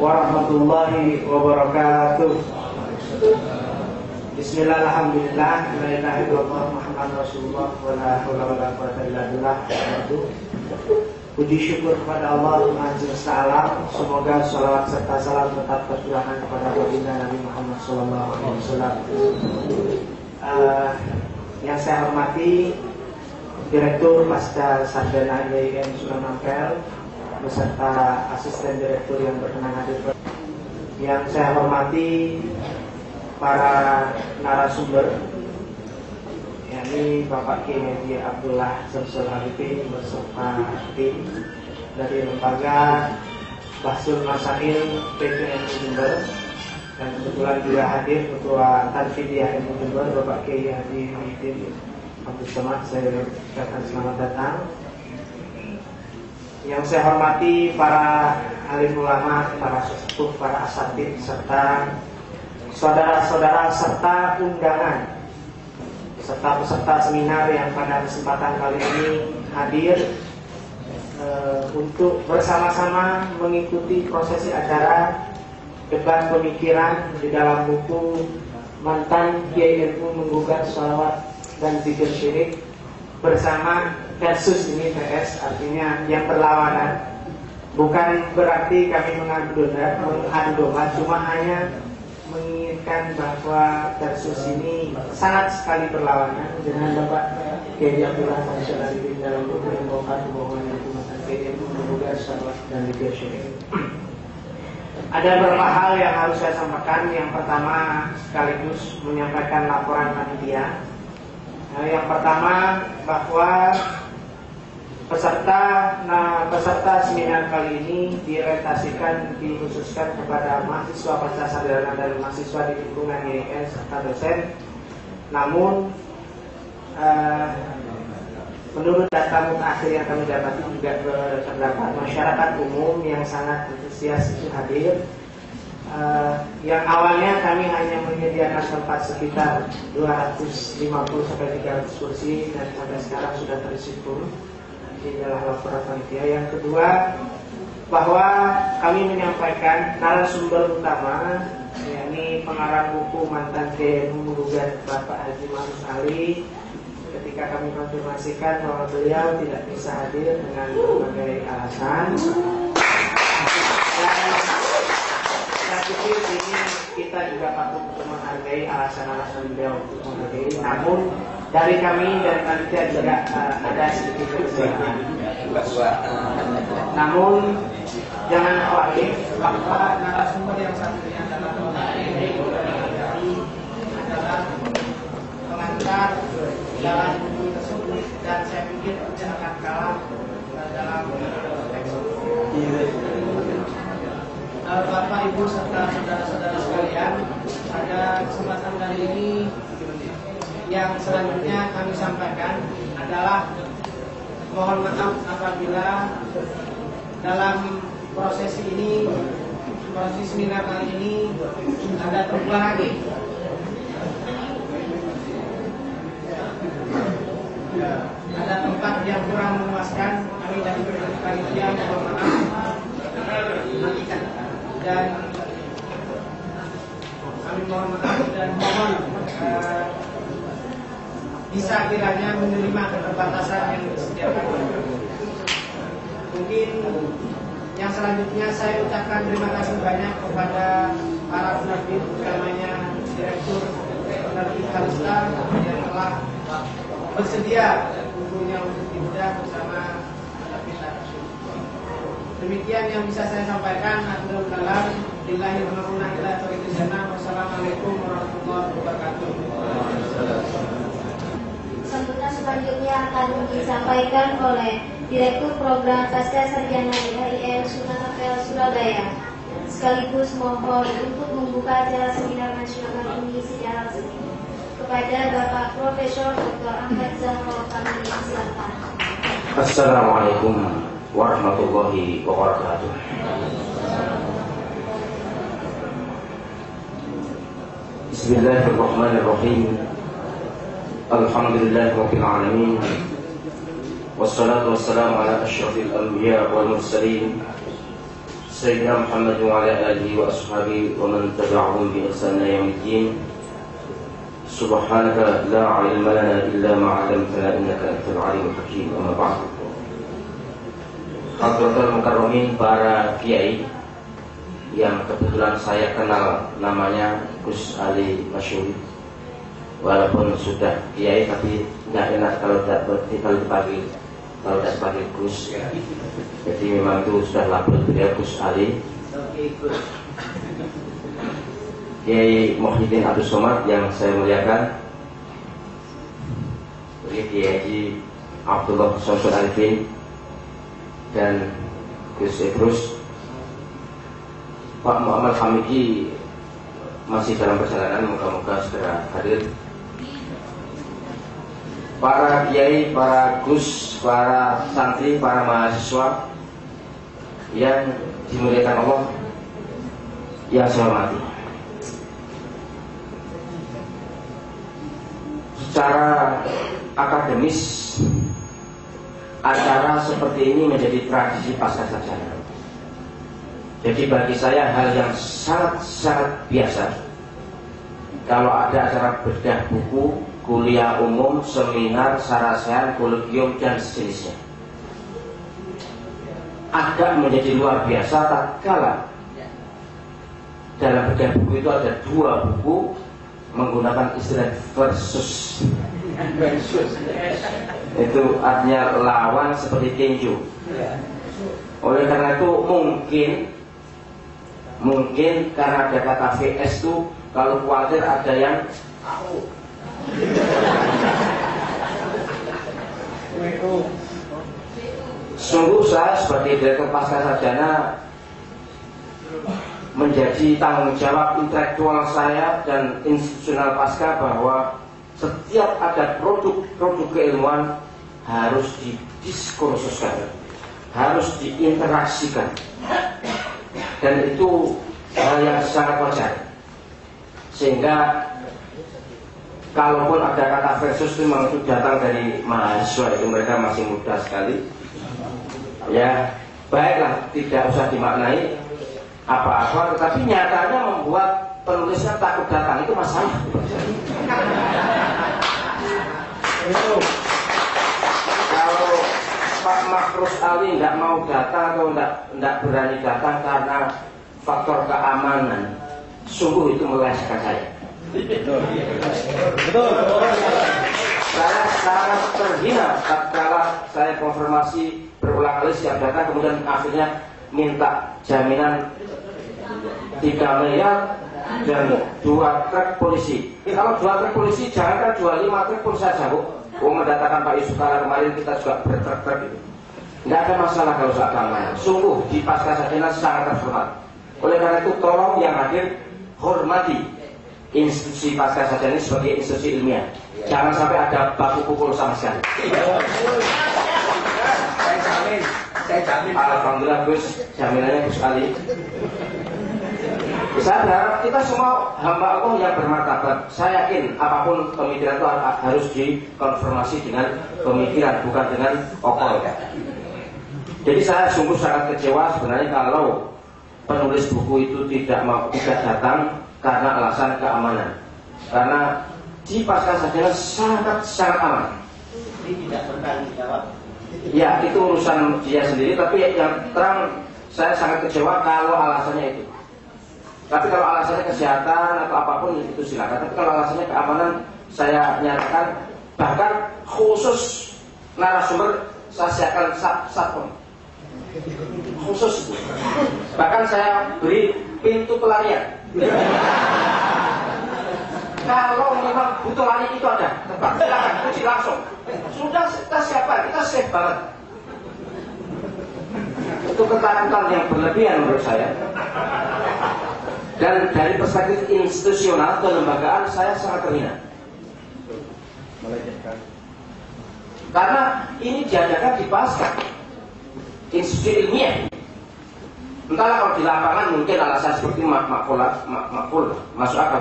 warahmatullahi wabarakatuh. Bismillah, alhamdulillah, la ilaha illallah, Muhammad Rasulullah, wa la haula wa la quwwata illa billah. Puji syukur kepada Allah Tuhan semesta alam. Semoga salawat serta salam tetap tercurahkan kepada baginda Nabi Muhammad SAW. Yang saya hormati Direktur Pasca Sarjana IAIN Sunan Ampel beserta asisten direktur yang berkenan hadir. Yang saya hormati para narasumber, yakni Bapak Kiai Haji Abdullah Samsul Arifin beserta tim dari lembaga Bahsul Masail PPNU Jember, dan kebetulan juga hadir Ketua Tanfidiyah MU Jember Bapak Kiai Haji Muhyiddin Abdul Somad. Saya ucapkan selamat datang. Yang saya hormati para alim ulama, para sesepuh, para asatid, serta saudara-saudara serta undangan, serta peserta seminar yang pada kesempatan kali ini hadir untuk bersama-sama mengikuti prosesi acara debat pemikiran di dalam buku Mantan Kiai NU Menggugat Sholawat dan Zikir Syirik bersama versus, ini VS artinya yang berlawanan. Bukan berarti kami mengadu domba, cuma hanya menginginkan bahwa versus ini sangat sekali berlawanan dengan Bapak Kiai Abdullah Samsul Arifin dalam buku yang membongkar kebohongan yang Mantan Kiai NU Menggugat Sholawat dan Zikir Syirik. Ada beberapa hal yang harus saya sampaikan. Yang pertama, sekaligus menyampaikan laporan panitia. Yang pertama, bahwa peserta seminar kali ini dikhususkan kepada mahasiswa pasca sarjana dan mahasiswa di lingkungan IAIN serta dosen. Namun menurut data mutakhir yang kami dapati juga terdapat masyarakat umum yang sangat antusias itu hadir. Yang awalnya kami hanya menyediakan tempat sekitar 250-300 kursi, dan sampai sekarang sudah terisi full. Ini adalah laporan panitia. Yang kedua, bahwa kami menyampaikan narasumber utama, yakni pengarang buku Mantan Kiai NU Menggugat Bapak Haji Ma'ruf Ali. Ketika kami konfirmasikan bahwa beliau tidak bisa hadir dengan berbagai alasan, dan saya pikir ini kita juga patut untuk menghargai alasan-alasan beliau untuk menghadiri. Namun dari kami dan panitia juga ada sedikit kesulitan. Namun jangan khawatir bahwa narasumber yang satunya adalah pengantar dalam buku tersebut, dan saya pikir tidak akan kalah dalam Bapak Ibu serta saudara-saudara sekalian. Pada kesempatan kali ini yang selanjutnya kami sampaikan adalah mohon maaf apabila dalam proses seminar kali ini ada perubahan lagi. Ada tempat yang kurang memuaskan, kami dari panitia mohon maaf, dan kami mohon maaf dan mohon bisa kiranya menerima keterbatasan yang disediakan. Mungkin yang selanjutnya saya ucapkan terima kasih banyak kepada para penerbit, utamanya Direktur Penerbit Kalista yang telah bersedia bukunya untuk dibedah bersama penerbit langsung. Demikian yang bisa saya sampaikan. Wassalamualaikum warahmatullahi wabarakatuh. Sambutan selanjutnya akan disampaikan oleh Direktur Program Pasca Sarjana IAIN Sunan Ampel Surabaya. Sekaligus mohon untuk membuka acara seminar nasional ini secara resmi kepada Bapak Profesor Dr. Ahmad Zahro. Kami silakan. Assalamualaikum warahmatullahi wabarakatuh. Bismillahirrahmanirrahim. Alhamdulillahirabbil alamin. Wassalatu wassalamu ala asyrafil anbiya wal mursalin سيدنا محمد وعلى آله وأصحابه ومن تبعهم بإحسان إلى يوم الدين. سبحانك لا علم لنا إلا ما علمتنا إنك أنت العليم الحكيم. أما بعد. Hadratul Mukarramin, para kiai yang kebetulan saya kenal namanya Gus Ali Masyuri. Walaupun sudah kiai tapi nggak enak kalau dipanggil Gus. Jadi memang itu sudah label beliau Gus Ali. Kiai Muhyiddin Abdul Somad yang saya muliakan, Kiai Abdullah Syamsul Arifin dan Gus Idrus. Pak Muhammad Hamidi masih dalam perjalanan, moga-moga segera hadir. Para kiai, para gus, para santri, para mahasiswa yang dimuliakan Allah, yang saya hormati. Secara akademis, acara seperti ini menjadi tradisi pasca sarjana. Jadi bagi saya hal yang sangat biasa kalau ada acara bedah buku, kuliah umum, seminar, sarasehan, kolegium dan sejenisnya. Agak menjadi luar biasa tatkala dalam bedah buku itu ada 2 buku menggunakan istilah versus. Itu artinya lawan seperti tinju. Oleh karena itu mungkin karena ada kata VS itu, kalau khawatir ada yang sungguh saya sebagai direktur pasca sarjana menjadi tanggung jawab intelektual saya dan institusional pasca bahwa setiap ada produk keilmuan harus didiskursuskan, harus diinteraksikan, dan itu hal yang sangat wajar. Sehingga kalaupun ada kata versus itu memang itu datang dari mahasiswa, itu mereka masih muda sekali. Ya baiklah, tidak usah dimaknai apa-apa, tetapi nyatanya membuat penulisnya takut datang, itu masalah. Kalau Pak Makrus Ali tidak mau datang atau tidak berani datang karena faktor keamanan, sungguh itu melelahkan saya. Betul. Saya sangat terhina tatkala saya konfirmasi berulang kali siap datang, kemudian akhirnya minta jaminan 3 miliar dan 2 truk polisi. Kalau 2 truk polisi, jangan kan 25 truk pun saya sanggup. Mendatangkan Pak Yusuf Kala kemarin kita juga bertruk-truk itu. Tidak ada masalah kalau soal keamanan. Sungguh di pasca sarjana sangat terhormat. Oleh karena itu tolong yang hadir hormati institusi pasca sarjana ini sebagai institusi ilmiah. Jangan sampai ada baku pukul sama sekali. Saya jamin. Alhamdulillah Gus, jaminannya Gus Ali. Saya berharap kita semua hamba Allah yang bermartabat. Saya yakin apapun pemikiran itu harus dikonfirmasi dengan pemikiran, bukan dengan okol. Jadi saya sungguh sangat kecewa sebenarnya kalau penulis buku itu tidak datang karena alasan keamanan. Karena di pasca sarjana sangat aman. Ini tidak bertanggung jawab. Ya itu urusan dia sendiri, tapi yang terang saya sangat kecewa kalau alasannya itu. Tapi kalau alasannya kesehatan atau apapun itu silakan. Tapi kalau alasannya keamanan, saya nyatakan bahkan khusus narasumber saya siapkan satpam khusus. Bahkan saya beri pintu pelarian. Kalau memang butuh lari itu ada, silakan kunci langsung. Sudah kita siapkan, kita safe banget. Itu ketakutan yang berlebihan menurut saya. Dan dari perspektif institusional kelembagaan saya sangat terhina. Karena ini diadakan di pasca institusi ilmiah. Entahlah kalau di lapangan mungkin alasan seperti makul masuk akal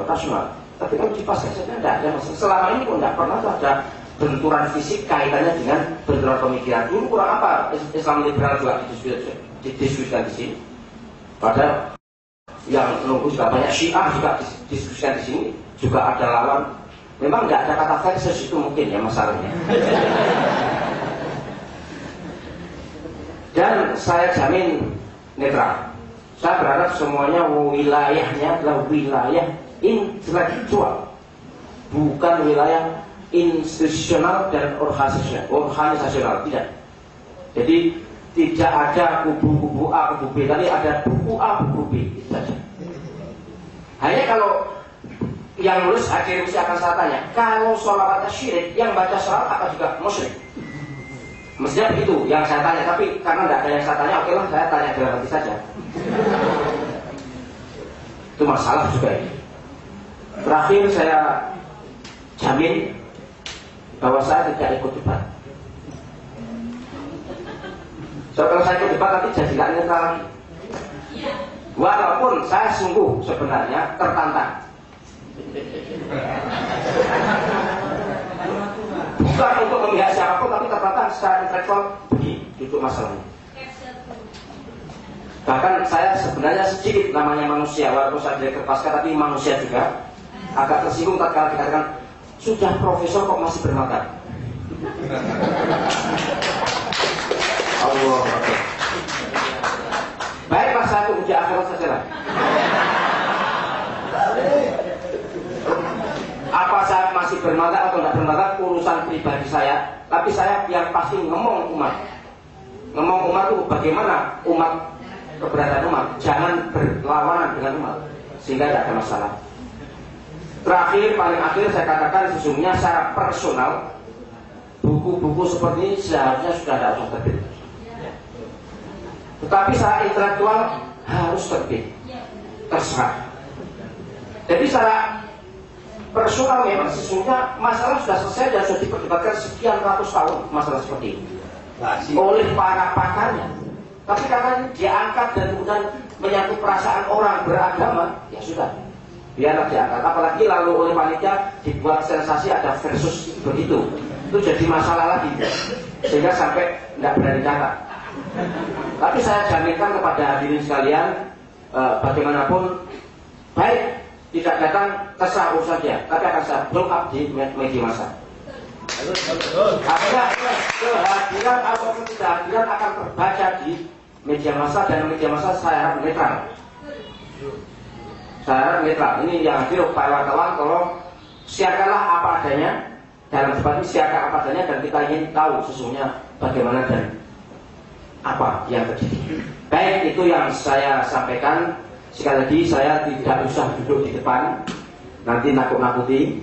rasional. Tapi kalau di pasca saja tidak ada masalah. Selama ini pun tidak pernah ada benturan fisik kaitannya dengan benturan pemikiran. Dulu kurang apa Islam liberal juga didiskusikan di sini. Padahal yang nunggu juga banyak Syiah juga diskusikan di sini, juga ada lawan. Memang nggak ada kata versus itu mungkin ya masalahnya. Dan saya jamin netral. Saya berharap semuanya wilayahnya adalah wilayah intelektual, bukan wilayah institusional dan organisasional, tidak. Jadi tidak ada kubu-kubu A, kubu B, tapi ada buku A, buku B, itu saja. Hanya kalau yang lulus hadir mesti akan saya tanya, kalau sholawatnya syirik, yang baca sholawat apa juga musyrik? Mestinya begitu yang saya tanya, tapi karena tidak ada yang saya tanya, oke lah saya tanya dalam hati saja. Itu masalah juga ini. Terakhir saya jamin bahwa saya tidak ikut debat. So, kalau saya ikut debat nanti jadi tidak netral lagi. Walaupun saya sungguh sebenarnya tertantang. Bukan untuk memihak siapapun, tapi tertantang secara intelektual begini duduk masalahnya. Bahkan saya sebenarnya sedikit namanya manusia, walaupun saya direktur pasca tapi manusia juga agak tersinggung tatkala dikatakan sudah profesor kok masih bermagang. Allah. Baiklah saya tunggu di akhirat saja lah. Apa saya masih bermagang atau tidak bermagang urusan pribadi saya, tapi saya yang pasti ngomong umat. Ngomong umat itu bagaimana umat, keberadaan umat, jangan berlawanan dengan umat, sehingga tidak ada masalah. Terakhir, paling akhir saya katakan sesungguhnya secara personal buku-buku seperti ini seharusnya sudah tidak usah terbit. Tetapi secara intelektual harus terbit, terserah. Jadi secara personal memang sesungguhnya masalah sudah selesai dan sudah diperdebatkan sekian ratus tahun masalah seperti ini oleh para pakarnya. Tapi karena diangkat dan kemudian menyangkut perasaan orang beragama, ya sudah, biarlah diangkat. Apalagi lalu oleh panitia dibuat sensasi ada versus begitu, itu jadi masalah lagi, sehingga sampai tidak berani datang. Tapi saya jaminkan kepada hadirin sekalian, bagaimanapun baik tidak datang terserah urusan dia, tapi akan saya blow up di media massa. Artinya kehadiran atau ketidakhadiran akan terbaca di media massa, dan media massa saya harap netral. Saya harap netral. Ini yang hadir Pak wartawan, tolong siarkanlah apa adanya dalam debat ini, siarkan apa adanya, dan kita ingin tahu sesungguhnya bagaimana dan apa yang terjadi. Baik, itu yang saya sampaikan. Sekali lagi saya tidak usah duduk di depan, nanti nakut-nakuti.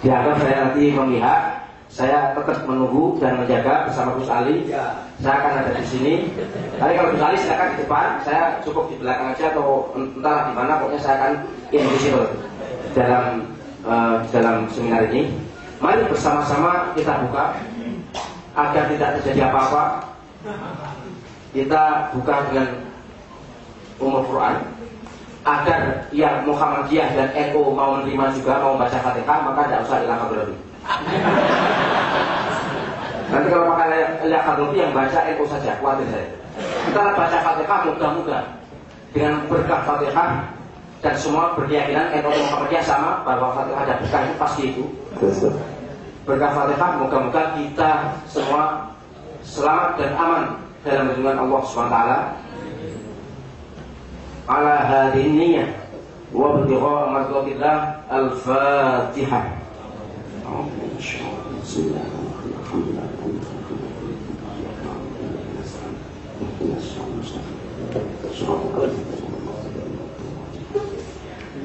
Dianggap saya nanti memihak. Saya tetap menunggu dan menjaga bersama Gus Ali. Saya akan ada di sini. Tapi kalau Gus Ali silakan di depan, saya cukup di belakang aja atau entah di mana. Pokoknya saya akan invisible dalam seminar ini. Mari bersama-sama kita buka agar tidak terjadi apa-apa. Kita buka dengan umur Quran, agar yang Muhammadiyah dan NU mau menerima juga, mau baca Fatihah, maka tidak usah ilah kadrobi. Nanti kalau pakai ilah kadrobi yang baca NU saja, khawatir saya. Kita baca Fatihah, moga-moga dengan berkah Fatihah, dan semua berkeyakinan NU dan Muhammadiyah sama bahwa Fatihah ada berkah, itu pasti itu. Berkah Fatihah, moga-moga kita semua selamat dan aman dalam lindungan Allah SWT. Ala hadhihi niyyah wa ibtigha' mardatillah. Al-Fatihah.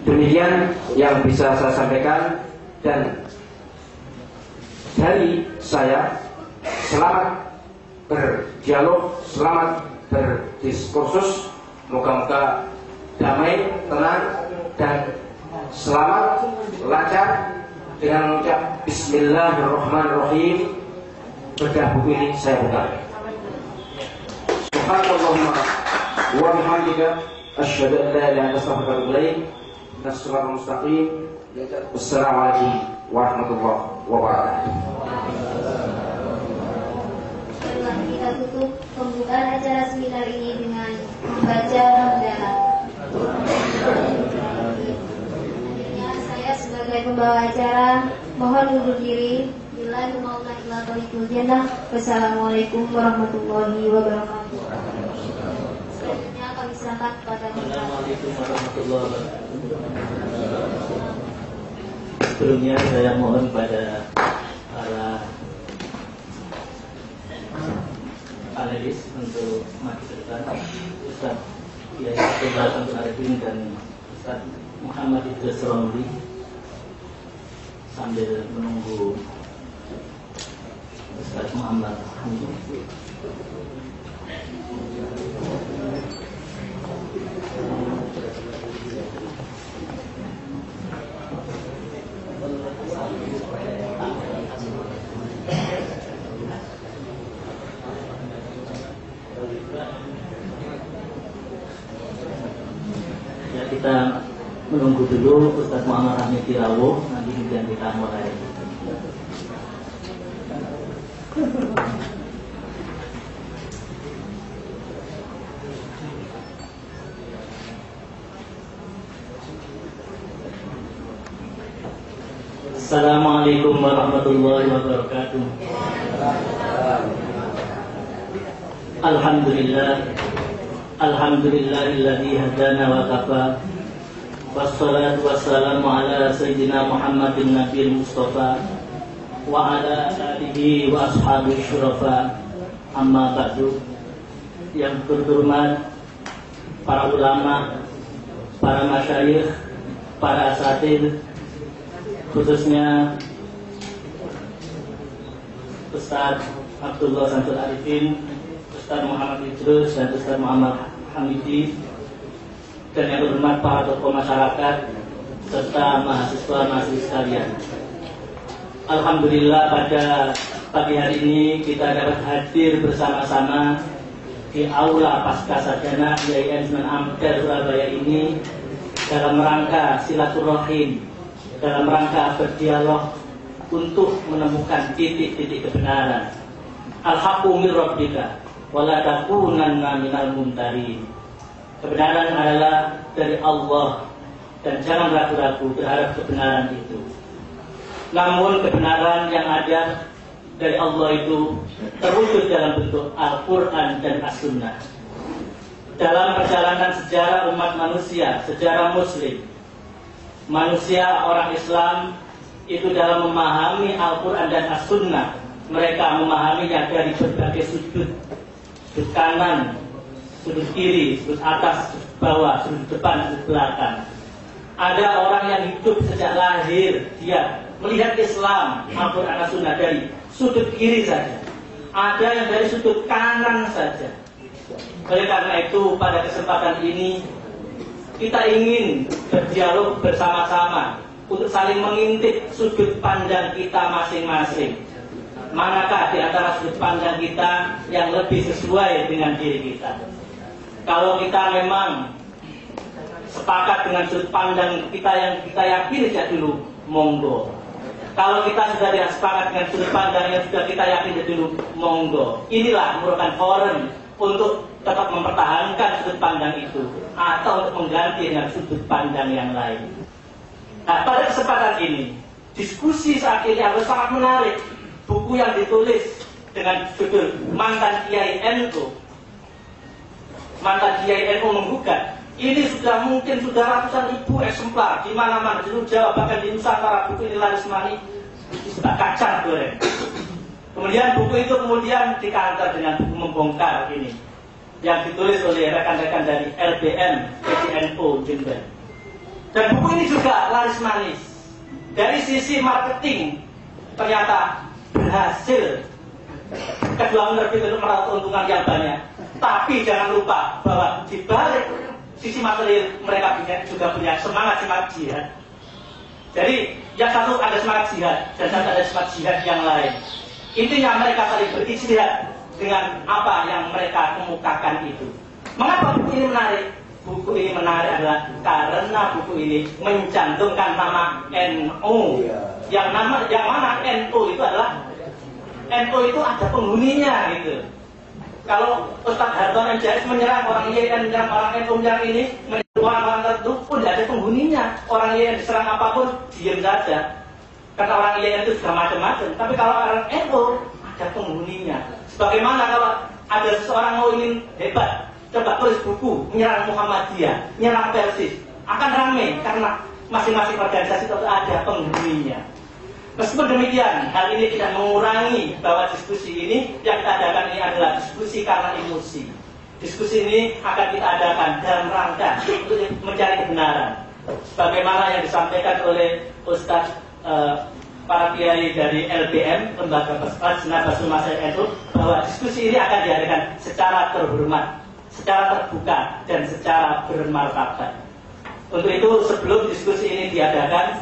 Demikian yang bisa saya sampaikan, dan dari saya selamat berdialog, selamat berdiskursus. Moga-moga damai, tenang, dan selamat, lancar, dengan mengucap Bismillahirrahmanirrahim. Bedah buku ini saya buka. Subhanallahumma wa bihamdika asyhadu an la ilaha illa anta astaghfiruka wa atubu ilaik. Shiratal mustaqim. Wassalamualaikum warahmatullahi wabarakatuh. Kita tutup pembukaan acara seminar ini dengan Membaca hamdalah. Selanjutnya saya sebagai pembawa acara mohon undur diri. Billahi maulah ila tariqil jannah. Wassalamualaikum warahmatullahi wabarakatuh. Selanjutnya kami serahkan kepada Assalamualaikum warahmatullahi wabarakatuh. Sebelumnya saya mohon pada para panelis untuk maju ke depan, Ustaz Kiai Abdul Samsul Arifin dan Ustaz Muhammad Idris Romli, sambil menunggu Ustaz Muhammad Hamid. Ya, kita menunggu dulu Ustaz Muhammad Hamid Tirawo, nanti kemudian kita mulai. Assalamualaikum warahmatullahi wabarakatuh. Alhamdulillahilladzi hadana wa kafa. Wassalatu wassalamu ala sayyidina Muhammadin nabiyil mustafa wa ala alihi wa ashabihi syurafa. Amma ba'du. Yang terhormat para ulama, para masyayikh, para asatidz, khususnya Ustaz Abdullah Samsul Arifin, Ustaz Muhammad Idris dan Ustaz Muhammad Hamidi, dan yang terhormat para tokoh masyarakat serta mahasiswa-mahasiswa sekalian. Alhamdulillah pada pagi hari ini kita dapat hadir bersama-sama di aula Pasca Sarjana IAIN Sunan Ampel Surabaya ini dalam rangka silaturahim, dalam rangka berdialog untuk menemukan titik-titik kebenaran. Al-haqqu min rabbika wa la takunanna minal mumtarin. Kebenaran adalah dari Allah dan jangan ragu-ragu terhadap kebenaran itu. Namun kebenaran yang ada dari Allah itu terwujud dalam bentuk Al-Quran dan As-Sunnah. Dalam perjalanan sejarah umat manusia, sejarah Muslim, manusia orang Islam itu dalam memahami Al-Quran dan As-Sunnah, mereka memahaminya dari berbagai sudut, sudut kanan, sudut kiri, sudut atas, sudut bawah, sudut depan, sudut belakang. Ada orang yang hidup sejak lahir, dia melihat Islam, Al-Quran, As-Sunnah dari sudut kiri saja. Ada yang dari sudut kanan saja. Oleh karena itu pada kesempatan ini kita ingin berdialog bersama-sama untuk saling mengintip sudut pandang kita masing-masing. Manakah di antara sudut pandang kita yang lebih sesuai dengan diri kita? Kalau kita memang sepakat dengan sudut pandang kita yang kita yakini sejak dulu, monggo. Kalau kita sudah tidak sepakat dengan sudut pandang yang sudah kita yakini dulu, monggo. Inilah merupakan forum untuk tetap mempertahankan sudut pandang itu atau untuk mengganti dengan sudut pandang yang lain. Nah, pada kesempatan ini, diskusi saat ini harus sangat menarik. Buku yang ditulis dengan judul Mantan Kiai NU, Mantan Kiai NU menggugat. Ini mungkin sudah ratusan ribu eksemplar di mana-mana di seluruh Jawa, bahkan di Nusantara. Buku ini laris manis, sudah kacang goreng. Kemudian buku itu dikantar dengan buku membongkar ini, yang ditulis oleh rekan-rekan dari LBM PCNO Jember. Dan buku ini juga laris manis. Dari sisi marketing ternyata berhasil. Kedua menerbit untuk meraup keuntungan yang banyak. Tapi jangan lupa bahwa di balik sisi materi mereka juga punya semangat jihad. Jadi yang satu ada semangat jihad dan satu ada semangat jihad yang lain. Intinya mereka saling beristihad dengan apa yang mereka kemukakan itu. Mengapa buku ini menarik? Buku ini menarik adalah karena buku ini mencantumkan nama NU. Yang mana NU itu adalah NU itu ada penghuninya gitu. Kalau Ustaz Hartono MJS menyerang orang YN, menyerang orang NU, menyerang ini, menyerang orang tertentu, pun tidak ada penghuninya. Orang YN diserang apapun, diam saja. Karena orang YN itu sudah macam-macam. Tapi kalau orang NU, ada penghuninya. Sebagaimana kalau ada seseorang mau ingin hebat, coba tulis buku, menyerang Muhammadiyah, menyerang Persis, akan ramai karena masing-masing organisasi itu ada penghuninya. Meskipun demikian, hal ini tidak mengurangi bahwa diskusi ini yang kita adakan ini adalah diskusi karena emosi. Diskusi ini akan kita adakan dalam rangka untuk mencari kebenaran. Sebagaimana yang disampaikan oleh Ustaz para kiai dari LBM, Lembaga Lajnah Basul Masail NU, bahwa diskusi ini akan diadakan secara terhormat, secara terbuka, dan secara bermartabat. Untuk itu sebelum diskusi ini diadakan,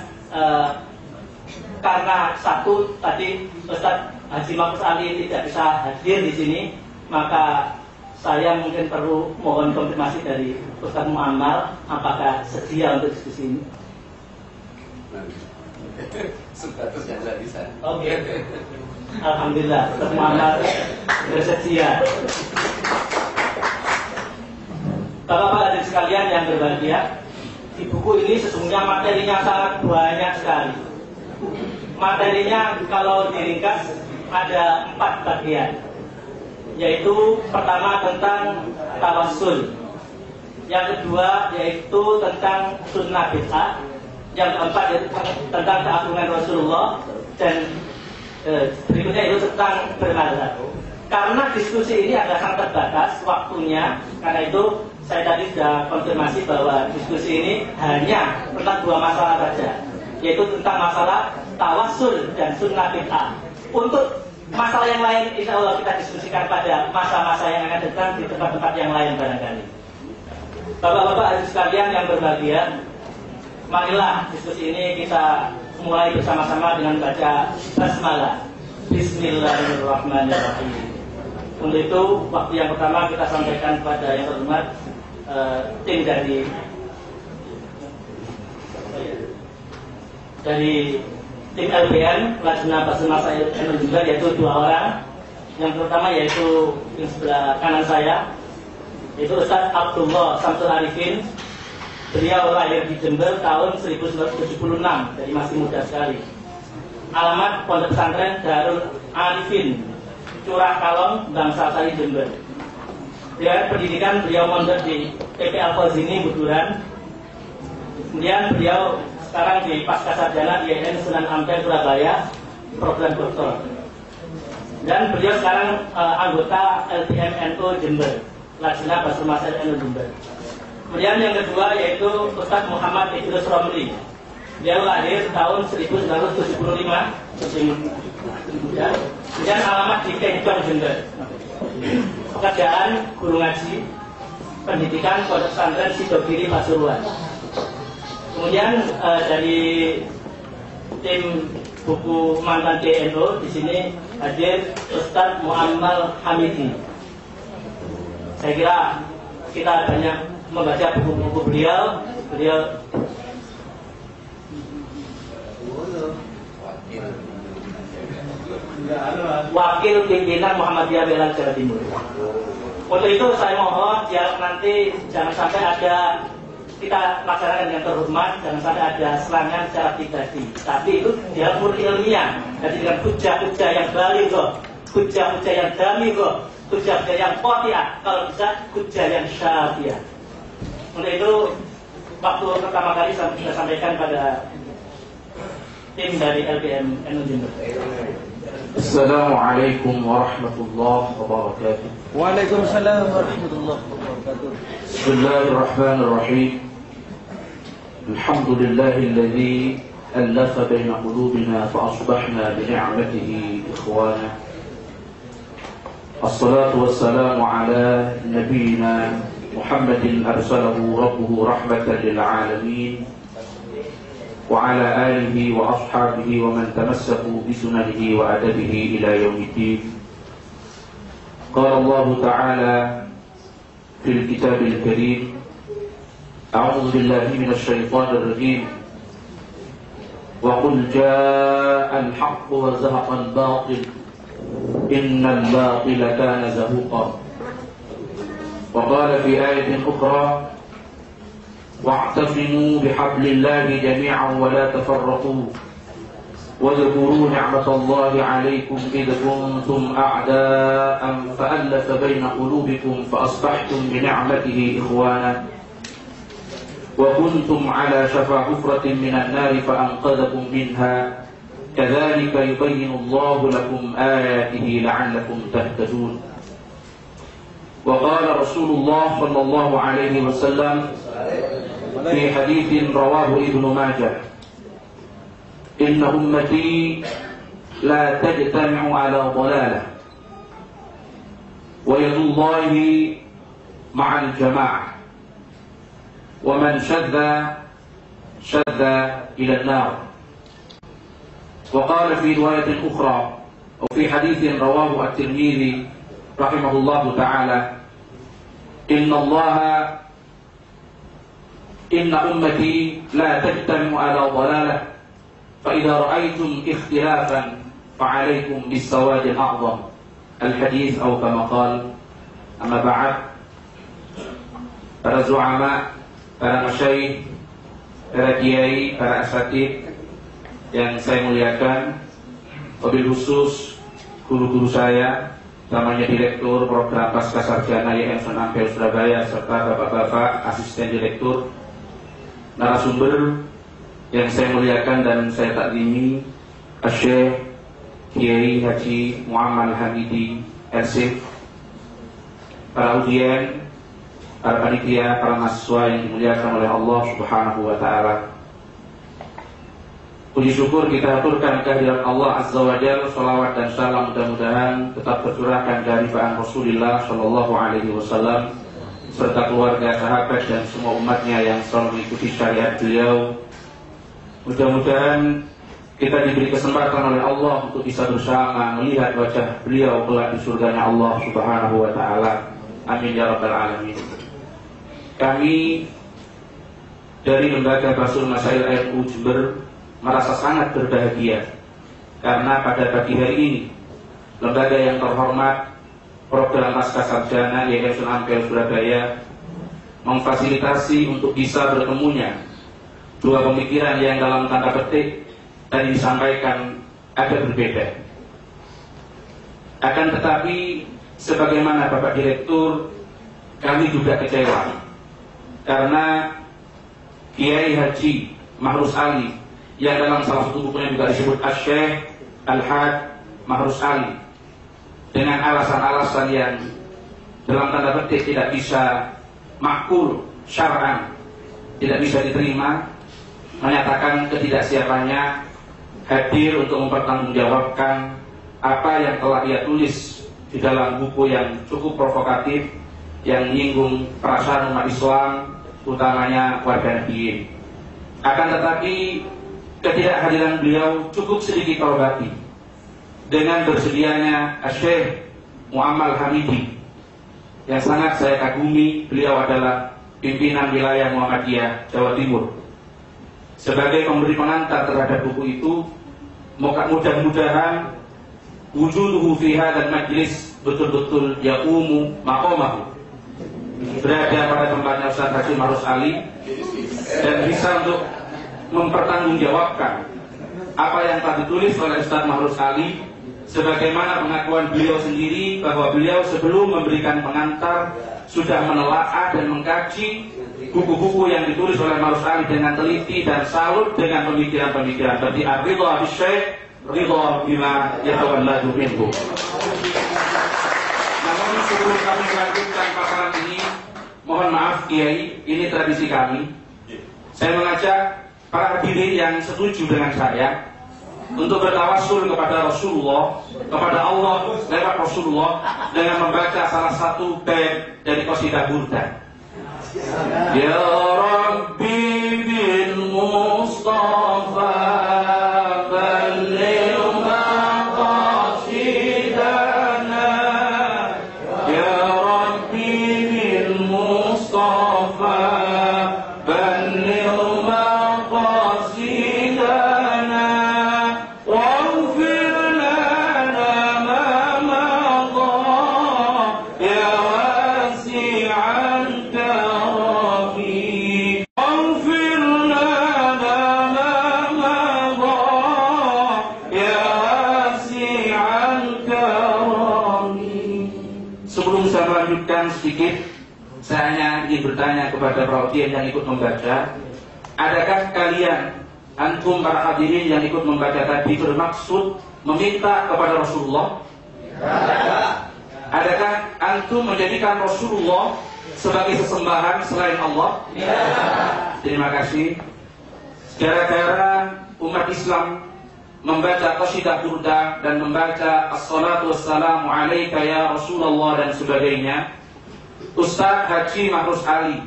karena satu tadi Ustaz Haji Mahfuz Ali tidak bisa hadir di sini, maka saya mungkin perlu mohon konfirmasi dari Ustaz Muammar apakah sedia untuk diskusi ini. Sebatas yang tidak bisa. Oke. Alhamdulillah Ustaz Muammar bersedia. Bapak-bapak hadirin sekalian yang berbahagia, di buku ini sesungguhnya materinya sangat banyak sekali. Materinya kalau diringkas ada 4 bagian, yaitu pertama tentang tawassul, yang kedua yaitu tentang sunnah bid'ah, yang keempat yaitu tentang keagungan Rasulullah, dan berikutnya itu tentang bermadzhab. Karena diskusi ini agak sangat terbatas waktunya, karena itu saya tadi sudah konfirmasi bahwa diskusi ini hanya tentang 2 masalah saja, yaitu tentang masalah tawassul dan sunnah bid'ah. Untuk masalah yang lain insya Allah kita diskusikan pada masa-masa yang akan datang di tempat-tempat yang lain barangkali. Bapak-bapak hadirin sekalian yang berbahagia, marilah diskusi ini kita mulai bersama-sama dengan baca basmalah. Bismillahirrahmanirrahim. Untuk itu waktu yang pertama kita sampaikan kepada yang terhormat tim dari tim LBN Lajnah Basul Masail NU juga, yaitu 2 orang. Yang pertama yaitu di sebelah kanan saya, yaitu Ustaz Abdullah Samsul Arifin. Beliau lahir di Jember tahun 1976, jadi masih muda sekali. Alamat Pondok Pesantren Darul Arifin, Curah Kalong, Bangsa Sari, Jember. Pendidikan beliau mondok di TP Al-Fawzini, Buduran. Kemudian beliau sekarang di Pasca Sarjana di IAIN Sunan Ampel, Surabaya, program doktor. Dan beliau sekarang anggota LBM NU Jember, Lajnah Basul Masail NU Jember. Kemudian yang kedua yaitu Ustaz Muhammad Idrus Romli. Dia lahir tahun 1975, masih muda. Kemudian alamat di Kencong, Jember. Pekerjaan guru ngaji, pendidikan Pondok Pesantren Sidogiri, Pasuruan. Kemudian dari tim buku mantan DNO di sini hadir Ustaz Muammal Hamidi. Saya kira kita banyak membaca buku-buku beliau. Wakil pimpinan Muhammadiyah Belal Jawa Timur. Untuk itu saya mohon dialog nanti jangan sampai ada, kita laksanakan dengan terhormat, jangan sampai ada serangan secara pribadi. Tapi itu dialog ilmiah, jadi dengan hujah-hujah yang balighah, hujah-hujah yang damighah, hujah-hujah yang qati'ah, kalau bisa hujah yang syafiyah. Untuk itu waktu pertama kali saya sampaikan pada tim dari LBM NU Jember. Assalamualaikum warahmatullahi wabarakatuh. Waalaikumsalam warahmatullahi wabarakatuh. Bismillahirrahmanirrahim. Alhamdulillahilladzi alafa baina qulubina fa asbahna bi ni'matihi ikhwana. Assalatu wassalamu ala nabiyyina Muhammadin arsalahu rabbuhu rahmatan lil alamin. وعلى آله وأصحابه ومن تمسكوا بسننه وأدبه إلى يوم الدين. قال الله تعالى في الكتاب الكريم: أعوذ بالله من الشيطان الرجيم وقل جاء الحق وزهق الباطل إن الباطل كان زهوقا وقال في آية أخرى واعتصموا بحبل الله جميعا ولا تفرقوا واذكروا نعمة الله عليكم إذ كنتم أعداء فألف بين قلوبكم فأصبحتم بنعمته إخوانا وكنتم على شفا حفرة من النار فأنقذكم منها كذلك يبين الله لكم آياته لعلكم تهتدون. وقال رسول الله صلى الله عليه وسلم في حديث رواه ابن ماجه إن أمتي لا تجتمع على ضلالة ويد الله مع الجماعة ومن شذ إلى النار. وقال في رواية أخرى أو في حديث رواه الترمذي رحمه الله تعالى إن أمتي لا تجتمع على ضلالة فإذا رأيتم اختلافا فعليكم بالسواد الأعظم الحديث أو كما قال. أما بعد, para zu'ama, para masyayikh, para kiai, para asatidz yang saya muliakan, wabil khusus guru-guru saya, namanya Direktur Program Pascasarjana YM Sunan Ampel Surabaya serta bapak-bapak asisten direktur, narasumber yang saya muliakan dan saya takdimi, Syekh Kiai Haji Muammal Hamidi RC, para audien, para panitia, para mahasiswa yang dimuliakan oleh Allah Subhanahu wa taala. Puji syukur kita aturkan kehadirat Allah Azza wa Jalla, salawat dan salam mudah-mudahan tetap tercurahkan dari bahan Rasulullah sallallahu alaihi wasallam serta keluarga, sahabat dan semua umatnya yang selalu mengikuti syariat beliau. Mudah-mudahan kita diberi kesempatan oleh Allah untuk bisa bersama melihat wajah beliau kelak di surganya Allah Subhanahu wa taala. Amin ya rabbal alamin. Kami dari Lembaga Basul Masail NU Jember merasa sangat berbahagia karena pada pagi hari ini lembaga yang terhormat Program Pascasarjana YM Sunan Ampel Surabaya memfasilitasi untuk bisa bertemunya dua pemikiran yang dalam tanda petik tadi disampaikan agak berbeda. Akan tetapi sebagaimana Bapak Direktur, kami juga kecewa karena Kiai Haji Mahrus Ali yang dalam salah satu bukunya juga disebut Syekh Al-Haj Mahrus Ali dengan alasan-alasan yang dalam tanda petik tidak bisa makul syar'an, tidak bisa diterima, menyatakan ketidaksiapannya hadir untuk mempertanggungjawabkan apa yang telah ia tulis di dalam buku yang cukup provokatif yang menyinggung perasaan umat Islam, utamanya warga Nahdliyin. Akan tetapi ketidakhadiran beliau cukup sedikit terobati dengan bersedianya Syekh Muammal Hamidi yang sangat saya kagumi. Beliau adalah pimpinan wilayah Muhammadiyah Jawa Timur. Sebagai pemberi pengantar terhadap buku itu, mudah-mudahan wujuduhu fi hadzal majlis betul-betul yaqumu maqamahu, berada pada tempatnya Ustaz Haji Mahrus Ali dan bisa untuk mempertanggungjawabkan apa yang telah ditulis oleh Ustaz Mahrus Ali, sebagaimana pengakuan beliau sendiri bahwa beliau sebelum memberikan pengantar sudah menelaah dan mengkaji buku-buku yang ditulis oleh Mahrus Ali dengan teliti dan salut dengan pemikiran-pemikiran. Berarti ar-ridha bisyai' ridha bima yatawalladu minhu. Namun sebelum kami melanjutkan paparan ini, mohon maaf Kiai, ini tradisi kami. Saya mengajak para hadirin yang setuju dengan saya untuk bertawassul kepada Rasulullah, kepada Allah lewat Rasulullah dengan membaca salah satu bait dari qasidah burdah. Ya Rabbi bil Mustafa balligh maqasidana, Ya Rabbi bil Mustafa balligh maqasidana waghfir lana ma madha ya wasi'a bertanya kepada para audien yang ikut membaca, adakah kalian, antum para hadirin yang ikut membaca tadi, bermaksud meminta kepada Rasulullah? Adakah antum menjadikan Rasulullah sebagai sesembahan selain Allah? Terima kasih. Gara-gara umat Islam membaca qasidah burda dan membaca as-salatu wassalamu alaika ya Rasulullah dan sebagainya, Ustaz Haji Mahrus Ali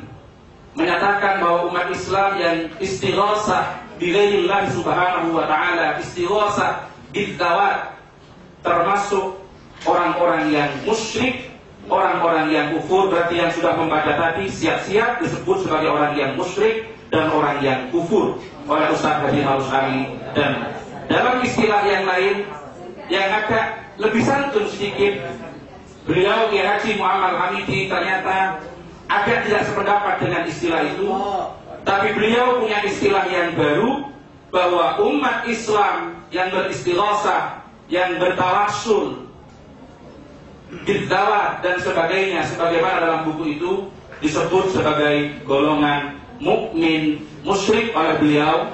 menyatakan bahwa umat Islam yang istighosah bighairillah subhanahu wa ta'ala, istighosah bidzawat, termasuk orang-orang yang musyrik, orang-orang yang kufur. Berarti yang sudah membaca tadi siap-siap disebut sebagai orang yang musyrik dan orang yang kufur oleh Ustaz Haji Mahrus Ali. Dan dalam istilah yang lain yang agak lebih santun sedikit, beliau Kiai Haji Muhammad Hamidi ternyata agak tidak sependapat dengan istilah itu, tapi beliau punya istilah yang baru, bahwa umat Islam yang beristighosah, yang bertawassul, bidzawat dan sebagainya, sebagaimana dalam buku itu disebut sebagai golongan mukmin musyrik oleh beliau.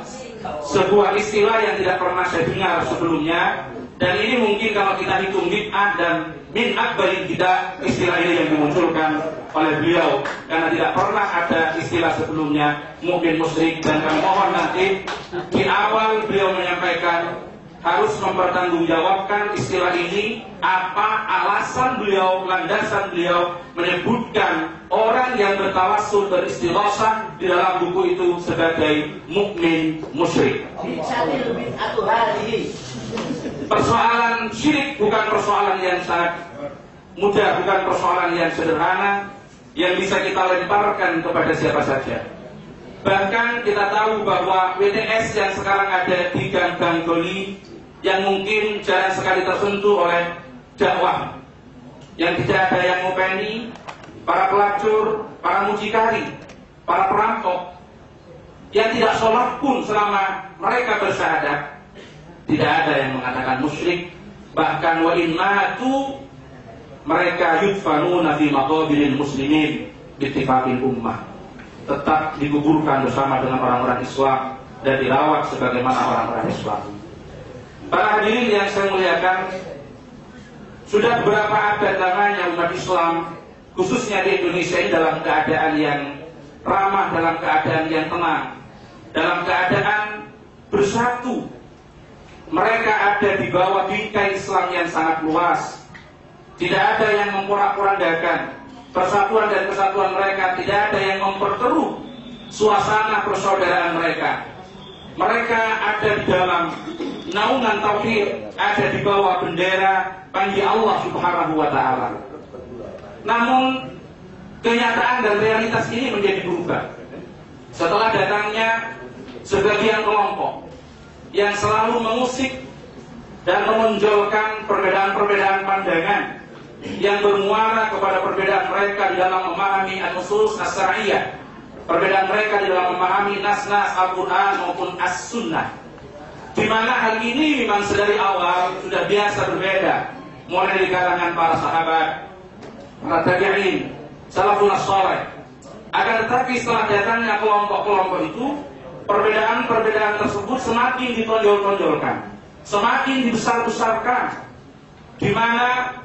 Sebuah istilah yang tidak pernah saya dengar sebelumnya, dan ini mungkin kalau kita hitung bid'ah dan min akbarin bid'ah, istilah ini yang dimunculkan oleh beliau, karena tidak pernah ada istilah sebelumnya mukmin musyrik. Dan kami mohon nanti di awal beliau menyampaikan harus mempertanggungjawabkan istilah ini, apa alasan beliau, landasan beliau menyebutkan orang yang bertawassul, beristighosah di dalam buku itu sebagai mukmin musyrik. Persoalan syirik bukan persoalan yang sangat mudah, bukan persoalan yang sederhana yang bisa kita lemparkan kepada siapa saja. Bahkan kita tahu bahwa WTS yang sekarang ada di Gang Banggoli, yang mungkin jarang sekali tersentuh oleh dakwah, yang tidak ada yang ngopeni, para pelacur, para mucikari, para perampok, yang tidak sholat pun selama mereka bersyahadat, tidak ada yang mengatakan musyrik. Bahkan wa innatu, mereka yudfanuna fi maqabiril muslimin bittifaqil ummah, tetap dikuburkan bersama dengan orang-orang Islam dan dirawat sebagaimana orang-orang Islam. Para hadirin yang saya muliakan, sudah beberapa abad lamanya umat Islam, khususnya di Indonesia ini, dalam keadaan yang ramah, dalam keadaan yang tenang, dalam keadaan bersatu. Mereka ada di bawah bingkai Islam yang sangat luas. Tidak ada yang memporak-porandakan persatuan dan kesatuan mereka, tidak ada yang memperkeruh suasana persaudaraan mereka. Mereka ada di dalam naungan tauhid, ada di bawah bendera panji Allah Subhanahu wa ta'ala. Namun kenyataan dan realitas ini menjadi berubah setelah datangnya sebagian kelompok yang selalu mengusik dan menonjolkan perbedaan-perbedaan pandangan yang bermuara kepada perbedaan mereka di dalam memahami an-nusus as-syar'iyyah, perbedaan mereka di dalam memahami nas-nas Al-Quran maupun As-Sunnah, di mana hal ini memang sedari awal sudah biasa berbeda, mulai dari kalangan para sahabat, para tabi'in, salafun as-salih. Akan tetapi setelah datangnya kelompok-kelompok itu, perbedaan-perbedaan tersebut semakin ditonjol-tonjolkan, semakin dibesar-besarkan, di mana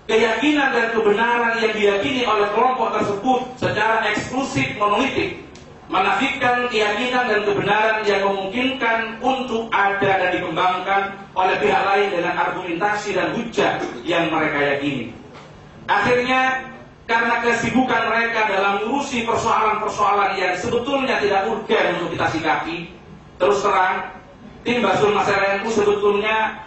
keyakinan dan kebenaran yang diyakini oleh kelompok tersebut secara eksklusif monolitik menafikan keyakinan dan kebenaran yang memungkinkan untuk ada dan dikembangkan oleh pihak lain dengan argumentasi dan hujah yang mereka yakini. Akhirnya karena kesibukan mereka dalam mengurusi persoalan-persoalan yang sebetulnya tidak urgen untuk kita sikapi, terus terang tim Basul Masyarakat sebetulnya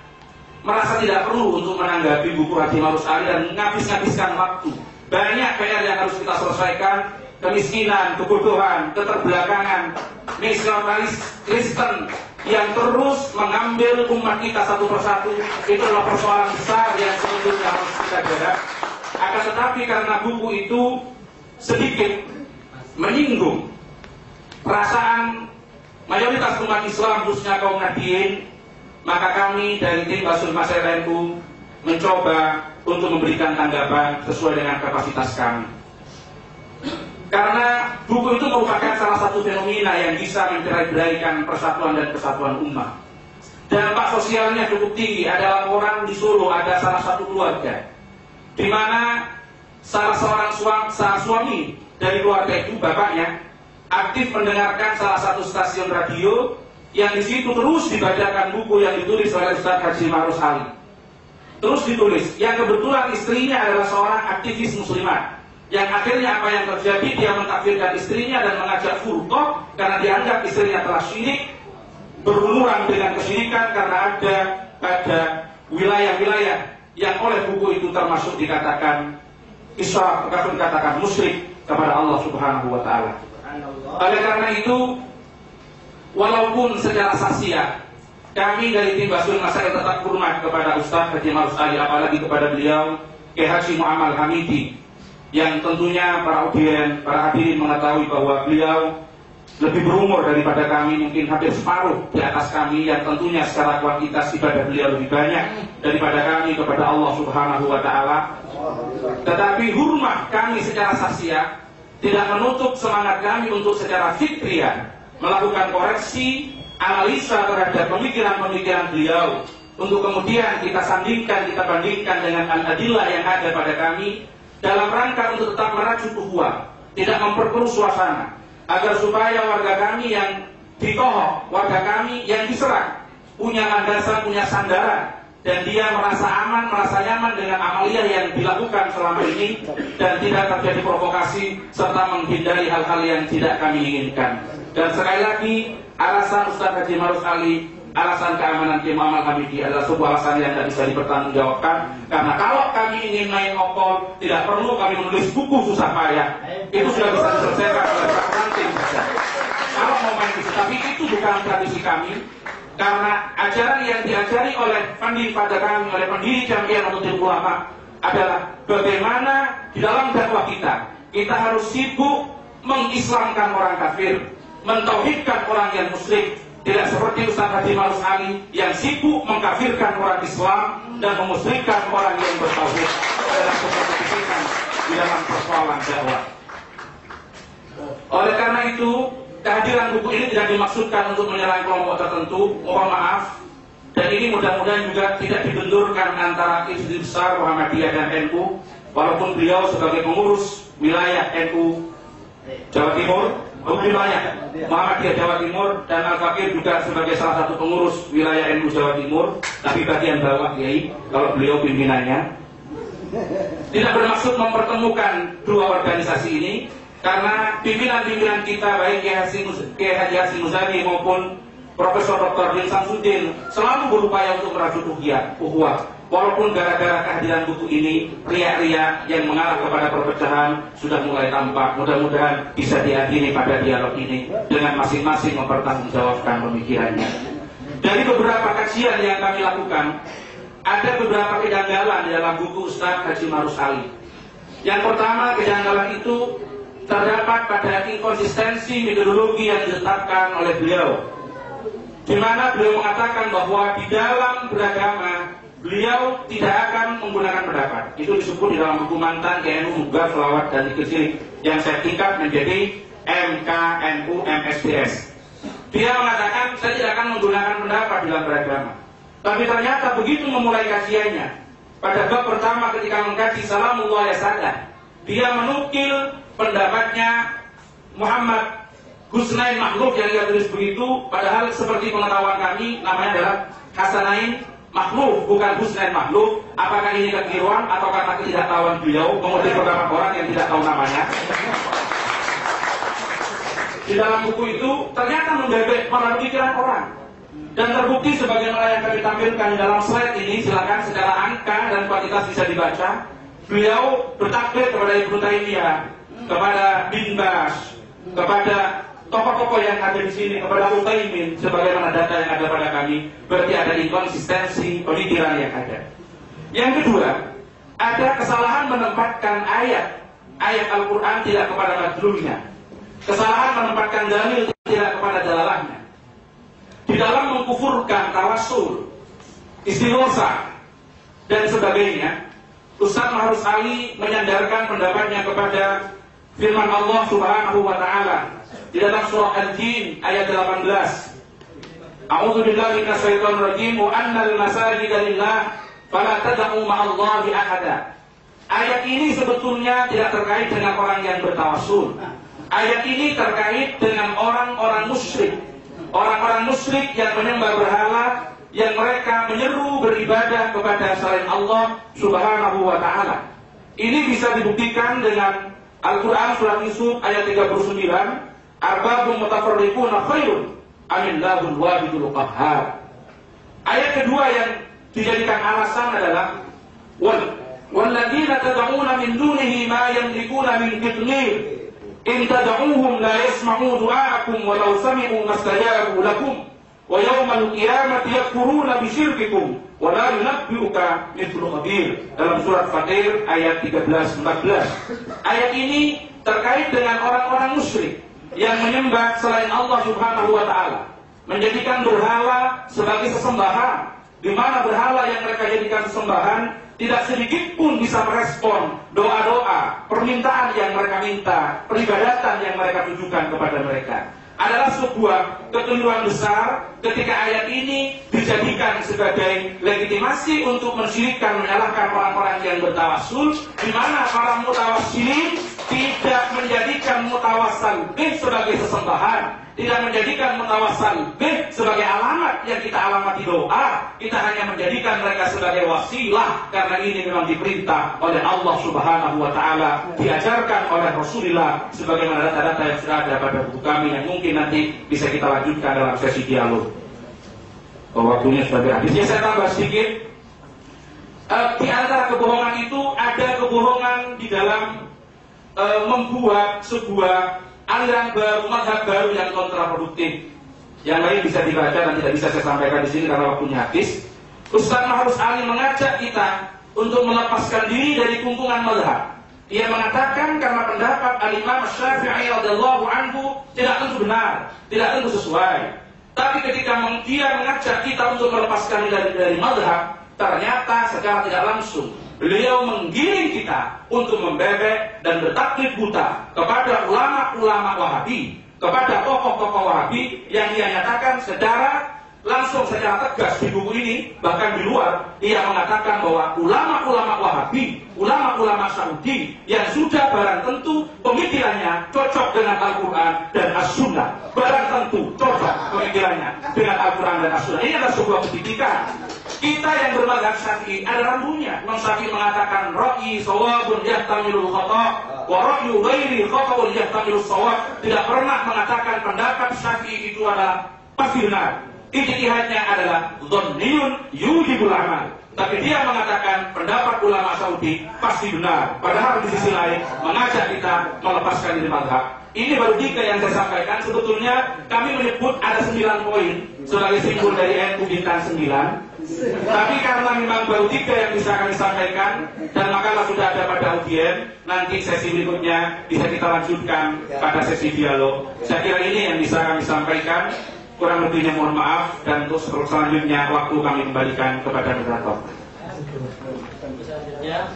merasa tidak perlu untuk menanggapi buku Haji Mahrus Ali dan menghabis-habiskan waktu. Banyak PR yang harus kita selesaikan, kemiskinan, kebodohan, keterbelakangan, nasionalis Kristen yang terus mengambil umat kita satu persatu. Itu adalah persoalan besar yang sebetulnya harus kita jaga. Akan tetapi karena buku itu sedikit menyinggung perasaan mayoritas umat Islam, khususnya kaum Nahdien, maka kami dari tim Basul Masyarakat NU mencoba untuk memberikan tanggapan sesuai dengan kapasitas kami. Karena buku itu merupakan salah satu fenomena yang bisa mencerai-beraikan persatuan dan kesatuan umat. Dampak sosialnya cukup tinggi. Ada laporan di Solo, ada salah satu keluarga di mana salah seorang suami dari keluarga itu, bapaknya, aktif mendengarkan salah satu stasiun radio yang di situ terus dibacakan buku yang ditulis oleh Ustaz Haji Ma'ruf Ali. Terus ditulis, yang kebetulan istrinya adalah seorang aktivis muslimat. Yang akhirnya apa yang terjadi, dia mentakfirkan istrinya dan mengajak furqah karena dianggap istrinya telah syirik, berumuran dengan kesyirikan karena ada pada wilayah-wilayah yang oleh buku itu termasuk dikatakan isyrak, dikatakan musyrik kepada Allah Subhanahu wa taala. Oleh karena itu, walaupun secara sasiah kami dari tim Basul Masail tetap hormat kepada Ustaz Haji Ma'ruf Ali, apalagi kepada beliau Kiai Haji Muhammad Hamidi, yang tentunya para hadirin mengetahui bahwa beliau lebih berumur daripada kami, mungkin hampir separuh di atas kami, yang tentunya secara kuantitas ibadah beliau lebih banyak daripada kami kepada Allah Subhanahu wa taala. Tetapi hormat kami secara sasiah tidak menutup semangat kami untuk secara fitriyah melakukan koreksi, analisa terhadap pemikiran-pemikiran beliau, untuk kemudian kita sandingkan, kita bandingkan dengan al-adillah yang ada pada kami, dalam rangka untuk tetap merajut ukhuwah, tidak memperkeruh suasana, agar supaya warga kami yang dikohok, warga kami yang diserang, punya landasan, punya sandaran, dan dia merasa aman, merasa nyaman dengan amaliyah yang dilakukan selama ini, dan tidak terjadi provokasi serta menghindari hal-hal yang tidak kami inginkan. Dan sekali lagi, alasan Ustaz Haji Ma'ruf Ali, alasan keamanan Kiai Muhammad Hamidi adalah sebuah alasan yang tidak bisa dipertanggungjawabkan. Karena kalau kami ingin main opol, tidak perlu kami menulis buku susah payah. Itu sudah bisa diselesaikan oleh peraturan tim saja. Kalau mau main itu, tapi itu bukan tradisi kami. Karena ajaran yang diajari oleh pendiri pada kami, oleh pendiri Jamiah Nahdlatul Ulama adalah bagaimana di dalam dakwah kita harus sibuk mengislamkan orang kafir, mentauhidkan orang yang musyrik. Tidak seperti Ustaz Haji Ma'ruf Ali yang sibuk mengkafirkan orang Islam dan memusyrikkan orang yang bertauhid dalam kepentingan di dalam persoalan dakwah. Oleh karena itu, kehadiran buku ini tidak dimaksudkan untuk menyerang kelompok tertentu, mohon maaf. Dan ini mudah-mudahan juga tidak dibenturkan antara Hizbut Besar Muhammadiyah dan NU, walaupun beliau sebagai pengurus wilayah NU Jawa Timur, wilayah Muhammadiyah Jawa Timur, dan Al-Fakir juga sebagai salah satu pengurus wilayah NU Jawa Timur, tapi bagian bawah Kiai, kalau beliau pimpinannya. Tidak bermaksud mempertemukan dua organisasi ini, karena pimpinan-pimpinan kita baik Kiai Haji Hasyim Muzadi maupun Profesor Dr. Din Samsudin selalu berupaya untuk merajut ukhuwah. Walaupun gara-gara kehadiran buku ini, riak-riak yang mengarah kepada perpecahan sudah mulai tampak. Mudah-mudahan bisa diakhiri pada dialog ini dengan masing-masing mempertanggungjawabkan pemikirannya. Dari beberapa kajian yang kami lakukan, ada beberapa kejanggalan di dalam buku Ustaz Haji Ma'ruf Ali. Yang pertama, kejanggalan itu terdapat pada inkonsistensi metodologi yang ditetapkan oleh beliau, di mana beliau mengatakan bahwa di dalam beragama beliau tidak akan menggunakan pendapat. Itu disebut di dalam buku mantan KNU Muga, Selawat dan Zikir Syirik yang saya tingkat menjadi MKNU MSDS. Dia mengatakan saya tidak akan menggunakan pendapat dalam beragama. Tapi ternyata begitu memulai kajiannya, pada bab pertama ketika mengkaji Salamullah Yasadah, dia menukil pendapatnya Muhammad Husnain Makhluf yang dia tulis begitu, padahal seperti pengetahuan kami namanya adalah Hasanain Makhluf, bukan Husnain Makhluf. Apakah ini kekeliruan atau karena ketidaktahuan beliau mengutip beberapa orang yang tidak tahu namanya? Di dalam buku itu ternyata membebek melalui pikiran orang, dan terbukti sebagaimana yang kami tampilkan di dalam slide ini. Silakan secara angka dan kuantitas bisa dibaca. Beliau bertakbir kepada Ibnu Taimiyah, kepada Bin Bas, kepada tokoh-tokoh yang ada di sini, kepada Utsaimin, sebagaimana data yang ada pada kami. Berarti ada inkonsistensi pemikiran yang ada. Yang kedua, ada kesalahan menempatkan ayat Al-Quran tidak kepada madlulnya, kesalahan menempatkan dalil tidak kepada dalalahnya. Di dalam mengkufurkan tawassul, istighotsah dan sebagainya, Ustaz Ma'ruf Ali menyandarkan pendapatnya kepada firman Allah Subhanahu wa taala di dalam surah Al-Jin ayat 18. A'udzu billahi minasyaitonir rajim wa annal masajida lillah fala tad'u ma'allahi ahada. Ayat ini sebetulnya tidak terkait dengan orang yang bertawassul. Ayat ini terkait dengan orang-orang musyrik. Orang-orang musyrik yang menyembah berhala, yang mereka menyeru beribadah kepada selain Allah Subhanahu wa taala. Ini bisa dibuktikan dengan Al-Qur'an surat Yusuf ayat 39, arbabun mutafarriquna khairun amillahul wahidul qahhar. Ayat kedua yang dijadikan alasan adalah walladzina tad'una min dunihi ma yamlikuna min qitmir in tad'uuhum la yasma'u du'aakum walau sami'u mastajabu lakum wa yawmal qiyamati yakfuruna bi syirkikum wa la yunabbi'uka mithlu khabir. Dalam surat Fatir ayat 13-14. Ayat ini terkait dengan orang-orang musyrik yang menyembah selain Allah Subhanahu wa taala, menjadikan berhala sebagai sesembahan, di mana berhala yang mereka jadikan sesembahan tidak sedikit pun bisa merespon doa-doa, permintaan yang mereka minta, peribadatan yang mereka tujukan kepada mereka. Adalah sebuah kekeliruan besar ketika ayat ini dijadikan sebagai legitimasi untuk mensyirikkan, menyalahkan orang-orang yang bertawassul, di mana para mutawassilin tidak menjadikan mutawassal bih sebagai sesembahan, tidak menjadikan mutawassal bih sebagai alamat yang kita alamati doa. Kita hanya menjadikan mereka sebagai wasilah, karena ini memang diperintah oleh Allah Subhanahu wa taala, diajarkan oleh Rasulullah sebagaimana data-data yang sudah ada pada buku kami yang mungkin nanti bisa kita lanjutkan dalam sesi dialog. Waktunya sudah habis. Ya, saya tambah sedikit. Di antara kebohongan itu ada kebohongan di dalam membuat sebuah aliran baru, mazhab baru yang kontraproduktif. Yang lain bisa dibaca dan tidak bisa saya sampaikan di sini karena waktunya habis. Ustaz Mahrus Ali mengajak kita untuk melepaskan diri dari kungkungan mazhab. Dia mengatakan karena pendapat Al-Imam Syafi'i radhiyallahu anhu tidak tentu benar, tidak tentu sesuai. Tapi ketika dia mengajak kita untuk melepaskan diri dari mazhab, ternyata secara tidak langsung beliau menggiring kita untuk membebek dan bertaklid buta kepada ulama-ulama Wahabi, kepada tokoh-tokoh Wahabi yang dia nyatakan secara langsung, secara tegas di buku ini, bahkan di luar, ia mengatakan bahwa ulama-ulama Wahabi, ulama-ulama Saudi yang sudah barang tentu pemikirannya cocok dengan Al-Quran dan As-Sunnah, barang tentu cocok pemikirannya dengan Al-Quran dan As-Sunnah. Ini adalah sebuah pendidikan. Kita yang bermadzhab Syafi'i ada rambunya. Imam Syafi'i mengatakan ra'yi shawabun yahtamilul khata' wa ra'yu ghairi khata'un yahtamilus shawab. Tidak pernah mengatakan pendapat Syafi'i itu adalah pasti benar. Ijtihadnya adalah dhanniyun yujibul amal. Tapi dia mengatakan pendapat ulama Saudi pasti benar. Padahal di sisi lain mengajak kita melepaskan diri mazhab. Ini baru 3 yang saya sampaikan. Sebetulnya kami menyebut ada 9 poin sebagai simbol dari NU bintang 9. Tapi karena memang baru 3 yang bisa kami sampaikan dan makalah sudah ada pada audien, nanti sesi berikutnya bisa kita lanjutkan pada sesi dialog. Saya kira ini yang bisa kami sampaikan. Kurang lebihnya mohon maaf, dan untuk selanjutnya waktu kami kembalikan kepada moderator. Selanjutnya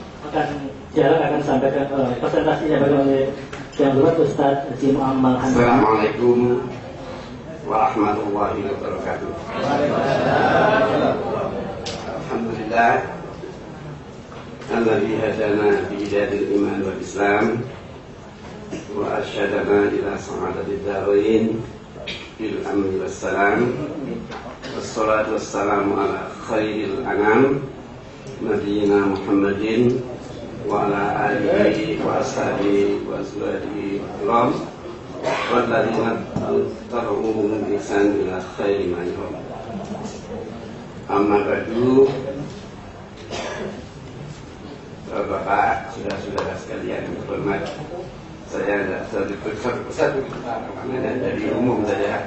dialog akan sampaikan presentasinya oleh yang buat Ustaz Haji Muhammad Hamid. Assalamualaikum warahmatullahi wabarakatuh. Alhamdulillah alladzi hadana bi hidayil iman wal Islam wa arsyadana ila sa'adatid darain bil amni wassalam. Wassalatu wassalamu ala khairil anam nabiyina Muhammadin wa ala alihi wa ashabihi wa azwajihi kiram walladzina tabi'uhum bi ihsan ila khairi ma yahum. Amma ba'du. Bapak, saudara-saudara sekalian yang terhormat, saya tidak besar dari umum saja.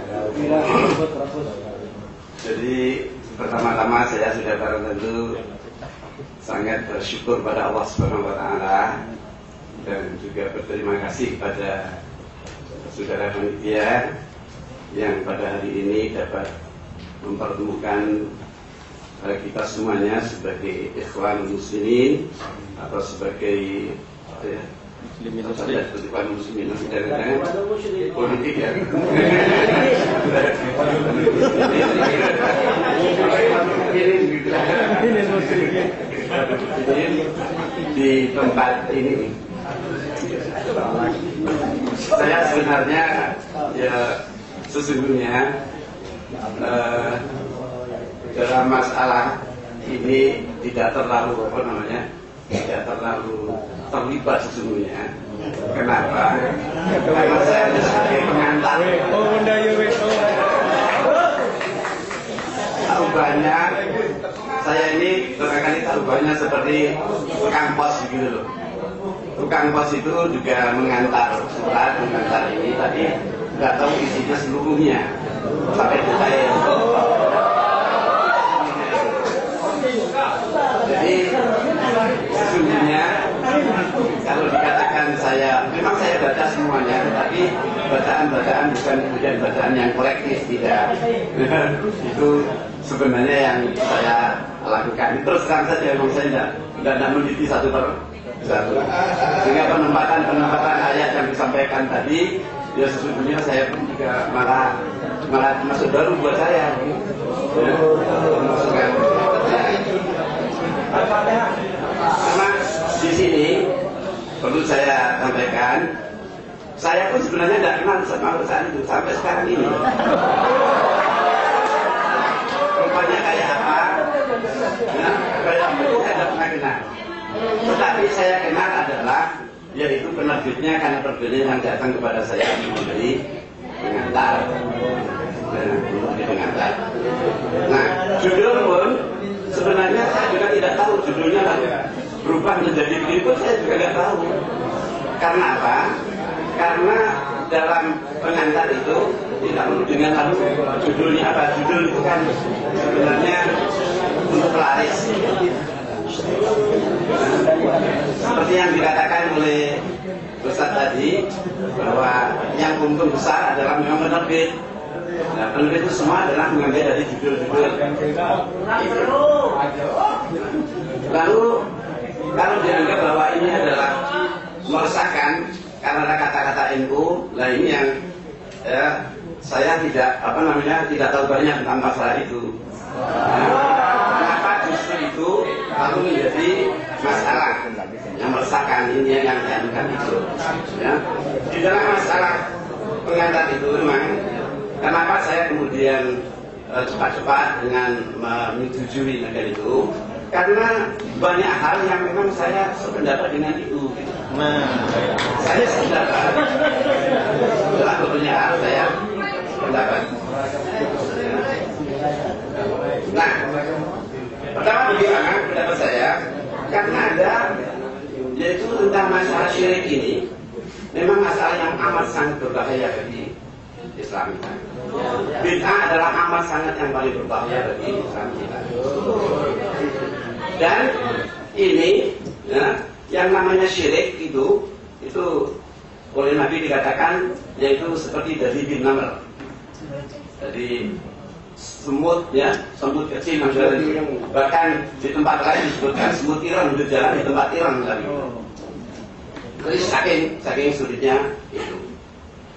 Jadi pertama-tama saya sudah barang tentu sangat bersyukur pada Allah Subhanahu wa taala dan juga berterima kasih kepada saudara panitia yang pada hari ini dapat mempertemukan kita semuanya sebagai ikhwan muslimin atau sebagai Saya seperti Pak Muslimin dan politik ya. Di tempat ini saya sebenarnya ya sesungguhnya dalam masalah ini tidak terlalu tidak terlalu terlibat sesungguhnya. Kenapa? Karena saya sebagai pengantar. Tahu banyak. Saya ini barangkali tahu banyak seperti tukang pos gitu loh. Tukang pos itu juga mengantar surat, mengantar ini, tapi nggak tahu isinya seluruhnya. Sampai detail. Jadi sesungguhnya kalau dikatakan memang saya baca semuanya, tapi bacaan-bacaan bukan kemudian bacaan yang kolektif, tidak. Itu sebenarnya yang saya lakukan. Terus terang saja memang saya tidak meneliti satu per satu. Sehingga penempatan ayat yang disampaikan tadi, ya sesungguhnya saya pun juga malah masuk baru buat saya. Masukkan. Karena di sini perlu saya sampaikan, saya pun sebenarnya tidak kenal sama perusahaan itu sampai sekarang ini. Rupanya kayak apa? Ya, kayak apa itu saya tidak pernah kenal. Tetapi saya kenal adalah yaitu penerbitnya, karena penerbitnya yang datang kepada saya memberi pengantar. Nah, judul pun sebenarnya saya juga tidak tahu judulnya lalu berubah menjadi begini pun saya juga tidak tahu. Karena apa? Karena dalam pengantar itu tidak perlu dengan lalu judulnya apa. Judul itu kan sebenarnya untuk pelaris. Seperti yang dikatakan oleh Ustaz tadi, bahwa yang untung besar adalah memang penerbit. Nah, penerbit itu semua adalah mengambil dari judul-judul. Lalu kalau dianggap bahwa ini adalah meresahkan karena kata-kata NU, lah ini yang saya tidak tahu banyak tentang masalah itu. Kenapa justru itu lalu menjadi masalah yang meresahkan, ini yang dianggap itu. Ya. Di dalam masalah pengantar itu memang kenapa saya kemudian cepat-cepat dengan menyetujui dengan itu, karena banyak hal yang memang saya sependapat dengan itu. Saya sependapat. Setelah banyak hal saya sependapat. Nah, pertama bagaimana pendapat saya? Karena ada, yaitu tentang masalah syirik ini, memang masalah yang amat sangat berbahaya bagi Islam kita. Bid'ah adalah amat sangat yang paling berbahaya bagi Islam kita. Dan ini, ya, yang namanya syirik itu oleh Nabi dikatakan yaitu seperti dari bin namr. Jadi semut, ya, semut kecil yang bahkan di tempat lain disebutkan semut irang berjalan di tempat irang tadi. Jadi saking sulitnya itu.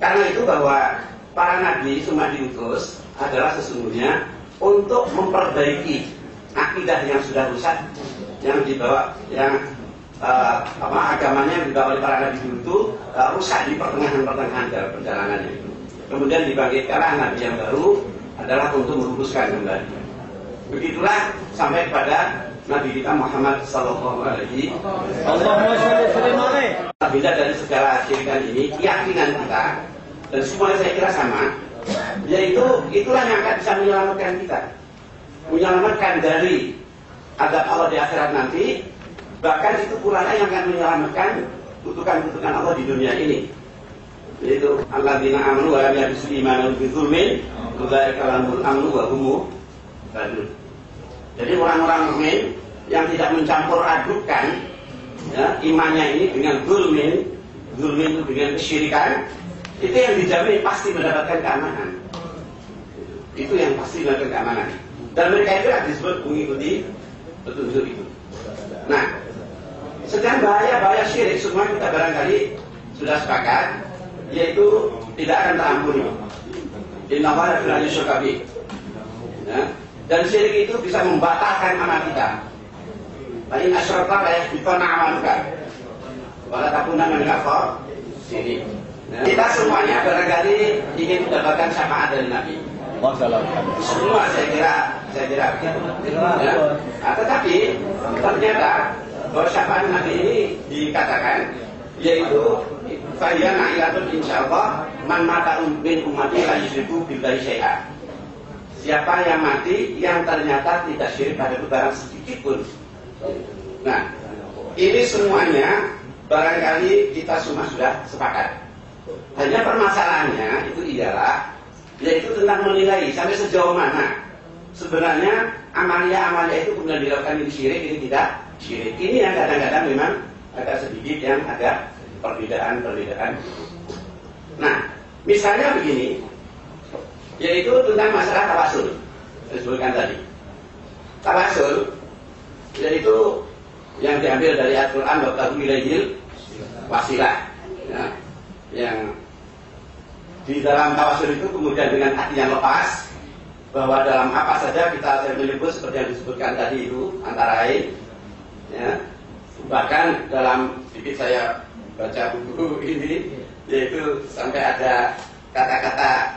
Karena itu bahwa para nabi semua diutus adalah sesungguhnya untuk memperbaiki akidah yang sudah rusak, yang dibawa, agamanya yang dibawa oleh para nabi dulu itu rusak di pertengahan dalam perjalanannya itu. Kemudian dibangkitkan nabi yang baru adalah untuk meluruskan kembali. Begitulah sampai pada Nabi kita Muhammad Sallallahu Alaihi Wasallam. Beda dari segala syirikan ini, keyakinan kita dan semuanya saya kira sama, yaitu itulah yang akan bisa menyelamatkan kita, menyelamatkan dari azab Allah di akhirat nanti. Bahkan itu pula yang akan menyelamatkan kutukan-kutukan Allah di dunia ini, yaitu alladzina amanu wa lam yalbisu imanahum bidzulmin ulaika lahumul amnu wa hum muhtadun. Jadi orang-orang mukmin yang tidak mencampur adukan, ya, imannya ini dengan zulmin itu dengan kesyirikan, itu yang dijamin pasti mendapatkan keamanan. Itu yang pasti mendapatkan keamanan. Dan mereka itu disebut mengikuti petunjuk itu. Nah, Sedang bahaya syirik semua kita barangkali sudah sepakat, yaitu tidak akan terampuni. Innallaha la yusyriku bihi. Dan syirik itu bisa membatalkan amal kita. Fa in asyrakta la yahbitanna 'amaluka. Wa la takunanna minal khasirin. Kita semuanya barangkali ingin mendapatkan syafaat dari Nabi. Semua saya kira begitu. Tetapi ternyata bahwa syafaat Nabi ini dikatakan yaitu fa'iyana ilatun insyaallah man mata min ummati la yusyriku billahi syai'a. Siapa yang mati yang ternyata tidak syirik pada barang sedikit pun. Nah, ini semuanya barangkali kita semua sudah sepakat. Hanya permasalahannya itu ialah yaitu tentang menilai sampai sejauh mana sebenarnya amalia-amalia itu kemudian dilakukan ini syirik, ini tidak syirik. Ini yang kadang-kadang memang agak sedikit yang ada perbedaan. Nah, misalnya begini, yaitu tentang masalah tawasul. Saya sebutkan tadi. Tawasul yaitu yang diambil dari Al-Quran wabtaghu ilaihil wasilah. Ya, yang di dalam tawasul itu kemudian dengan hati yang lepas bahwa dalam apa saja kita menyebut seperti yang disebutkan tadi itu antara lain, ya, bahkan dalam sedikit saya baca buku ini yaitu sampai ada kata-kata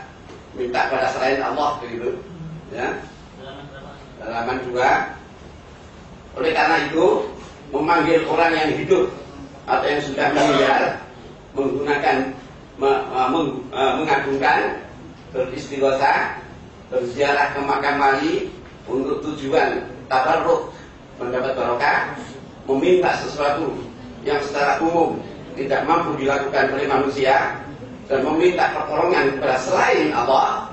minta pada selain Allah begitu, ya, halaman 2. Oleh karena itu memanggil orang yang hidup atau yang sudah meninggal menggunakan mengagungkan, beristighosa, berziarah ke makam wali untuk tujuan tabarruk, mendapat barokah, meminta sesuatu yang secara umum tidak mampu dilakukan oleh manusia dan meminta pertolongan kepada selain Allah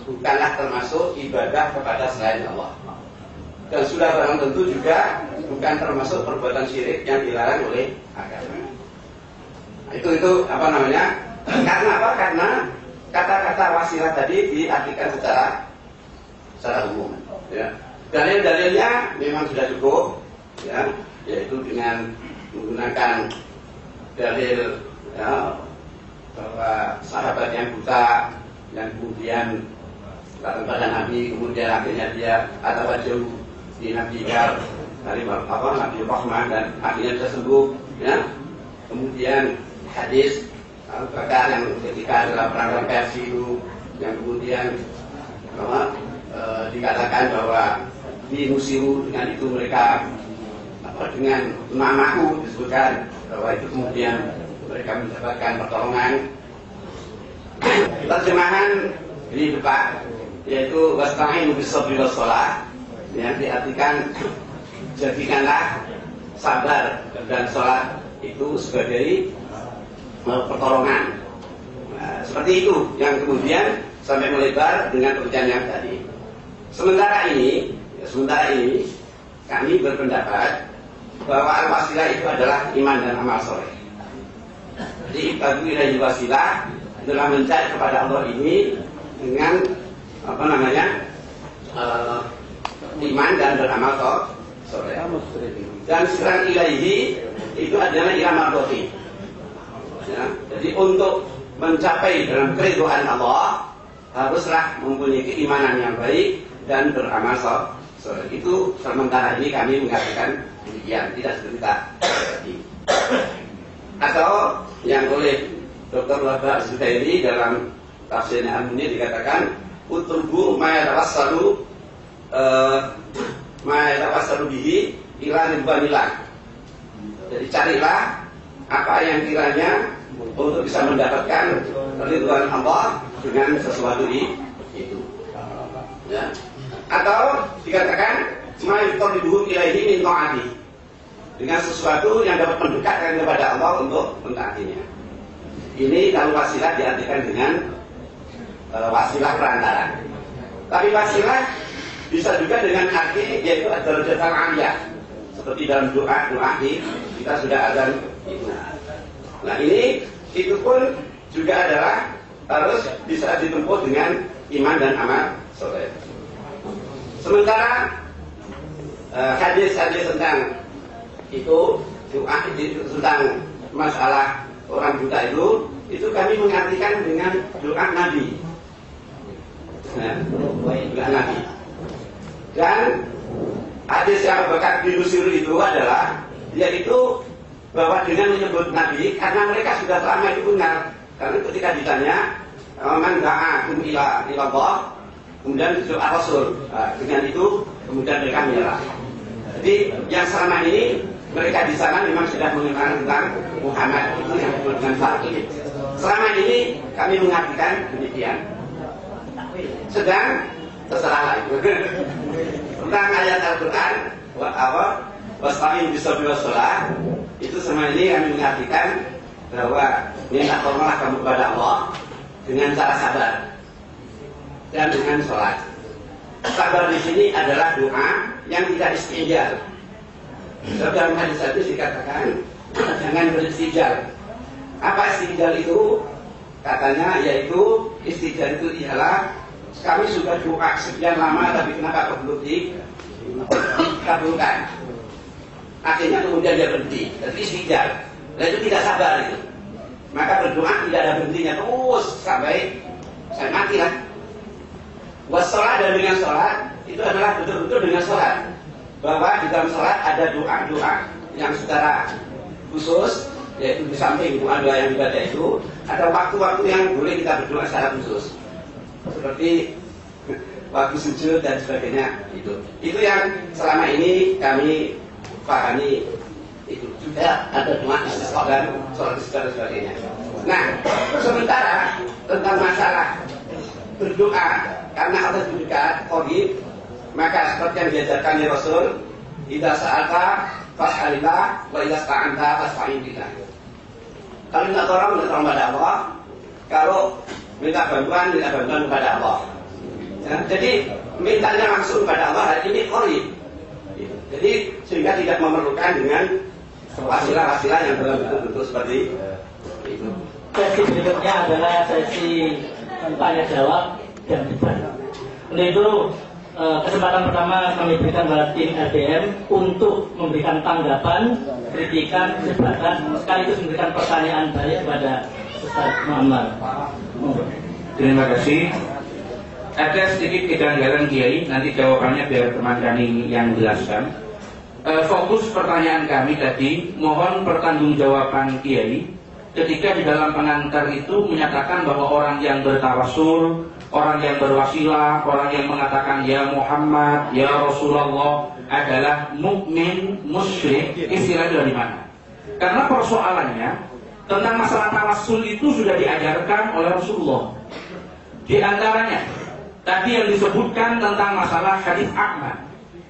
bukanlah termasuk ibadah kepada selain Allah. Dan sudah barang tentu juga bukan termasuk perbuatan syirik yang dilarang oleh agama. Itu apa namanya? Karena apa? Karena kata-kata wasilah tadi diartikan secara umum. Ya. Dalil-dalilnya memang sudah cukup, ya, yaitu dengan menggunakan dalil, ya, bahwa sahabat yang buta yang kemudian datang pada Nabi, kemudian akhirnya dia jauh di Nabi dari Nabi Rahman dan akhirnya bisa sembuh, ya. Kemudian hadis Bakar yang ketika dalam perang Persia itu yang kemudian dikatakan bahwa di Musiru dengan itu mereka dengan namaku disebutkan bahwa itu kemudian mereka mendapatkan pertolongan. Terjemahan ini Pak yaitu wasta'inu bis-sabri was-shalah yang diartikan jadikanlah sabar dan sholat itu sebagai pertolongan. Nah, seperti itu yang kemudian sampai melebar dengan pengertian yang tadi. Sementara ini kami berpendapat bahwa al-wasilah itu adalah iman dan amal soleh. Jadi bagi ilahi wasilah adalah mencari kepada Allah ini dengan apa namanya iman dan beramal soleh. Dan sekarang ilahi itu adalah ila mardhati. Ya, jadi untuk mencapai dalam keridhaan Allah haruslah mempunyai keimanan yang baik dan beramal soleh. Itu sementara ini kami mengatakan demikian, tidak seperti tadi. Atau yang oleh Dr. Wahbah Zuhairi dalam tafsirnya Al-Munir dikatakan utrubu ma yatawassalu bihi ila ridwanillah. Jadi carilah apa yang kiranya untuk bisa mendapatkan ridwan Allah dengan sesuatu itu. Ya. Atau dikatakan ma yuqarribuhum ilaihi min ta'ati. Dengan sesuatu yang dapat mendekatkan kepada Allah untuk mentaatinya. Ini kalau wasilah diartikan dengan wasilah perantara. Tapi wasilah bisa juga dengan arti yaitu ad-darajatul 'aliyah. Seperti dalam doa kita sudah azan itu. Nah ini itu pun juga adalah harus bisa ditempuh dengan iman dan amal soleh. Sementara hadis-hadis tentang itu doa tentang masalah orang buta itu kami mengartikan dengan doa Nabi. Nah, doa Nabi. Dan hadis yang Abu Bakar bin Busir itu adalah yaitu bahwa dengan menyebut Nabi karena mereka sudah selama itu benar. Karena ketika ditanya man da'akum ila Allah, kemudian doa Rasul. Nah, dengan itu kemudian mereka menyerah. Jadi yang selama ini mereka di sana memang sudah mengenal tentang Muhammad itu yang disebut dengan Fakih. Selama ini kami mengartikan demikian. Sedang terserah itu tentang ayat Al-Quran wasta'in bis-sabri was-shalah, itu selama ini kami mengartikan bahwa minta tolonglah kamu kepada Allah dengan cara sabar dan dengan sholat. Sabar di sini adalah doa yang tidak istijal. Dalam hadis itu dikatakan jangan beristijal. Apa istijal itu? Katanya yaitu istijal itu ialah kami sudah doa sekian lama tapi kenapa belum dikabulkan? Akhirnya kemudian dia berhenti. Jadi istijal. Dan itu tidak sabar itu. Maka berdoa tidak ada berhentinya terus sampai saya mati lah. Wassalat dan dengan sholat itu adalah betul-betul dengan sholat. Bahwa di dalam sholat ada doa-doa yang secara khusus, yaitu di samping doa-doa yang dibaca itu ada waktu-waktu yang boleh kita berdoa secara khusus, seperti waktu sujud dan sebagainya. Itu yang selama ini kami pahami. Itu juga ada doa istisqa dan sholat istisqa dan sebagainya. Nah, sementara tentang masalah berdoa karena Allah itu dekat, qarib, maka seperti yang diajarkan oleh Rasul, idza sa'alta fas'alillah wa idza sta'anta fasta'in billah. Kalau minta tolong pada Allah, kalau minta bantuan kepada Allah. Ya, jadi mintanya langsung kepada Allah hari ini qarib. Jadi sehingga tidak memerlukan dengan wasilah-wasilah yang dalam bentuk seperti itu. Sesi berikutnya adalah sesi tanya jawab dan debat. Untuk itu kesempatan pertama kami berikan kepada tim LDM untuk memberikan tanggapan, kritikan, debatan, sekaligus memberikan pertanyaan balik kepada Ustaz Muhammad. Terima kasih. Ada sedikit kejanggalan Kiai, nanti jawabannya biar teman kami yang jelaskan. Fokus pertanyaan kami tadi, mohon pertanggungjawaban Kiai ketika di dalam pengantar itu menyatakan bahwa orang yang bertawasul, orang yang berwasilah, orang yang mengatakan ya Muhammad, ya Rasulullah adalah mukmin musyrik, istilah dari mana? Karena persoalannya tentang masalah tawasul itu sudah diajarkan oleh Rasulullah. Di antaranya tadi yang disebutkan tentang masalah hadis Ahmad,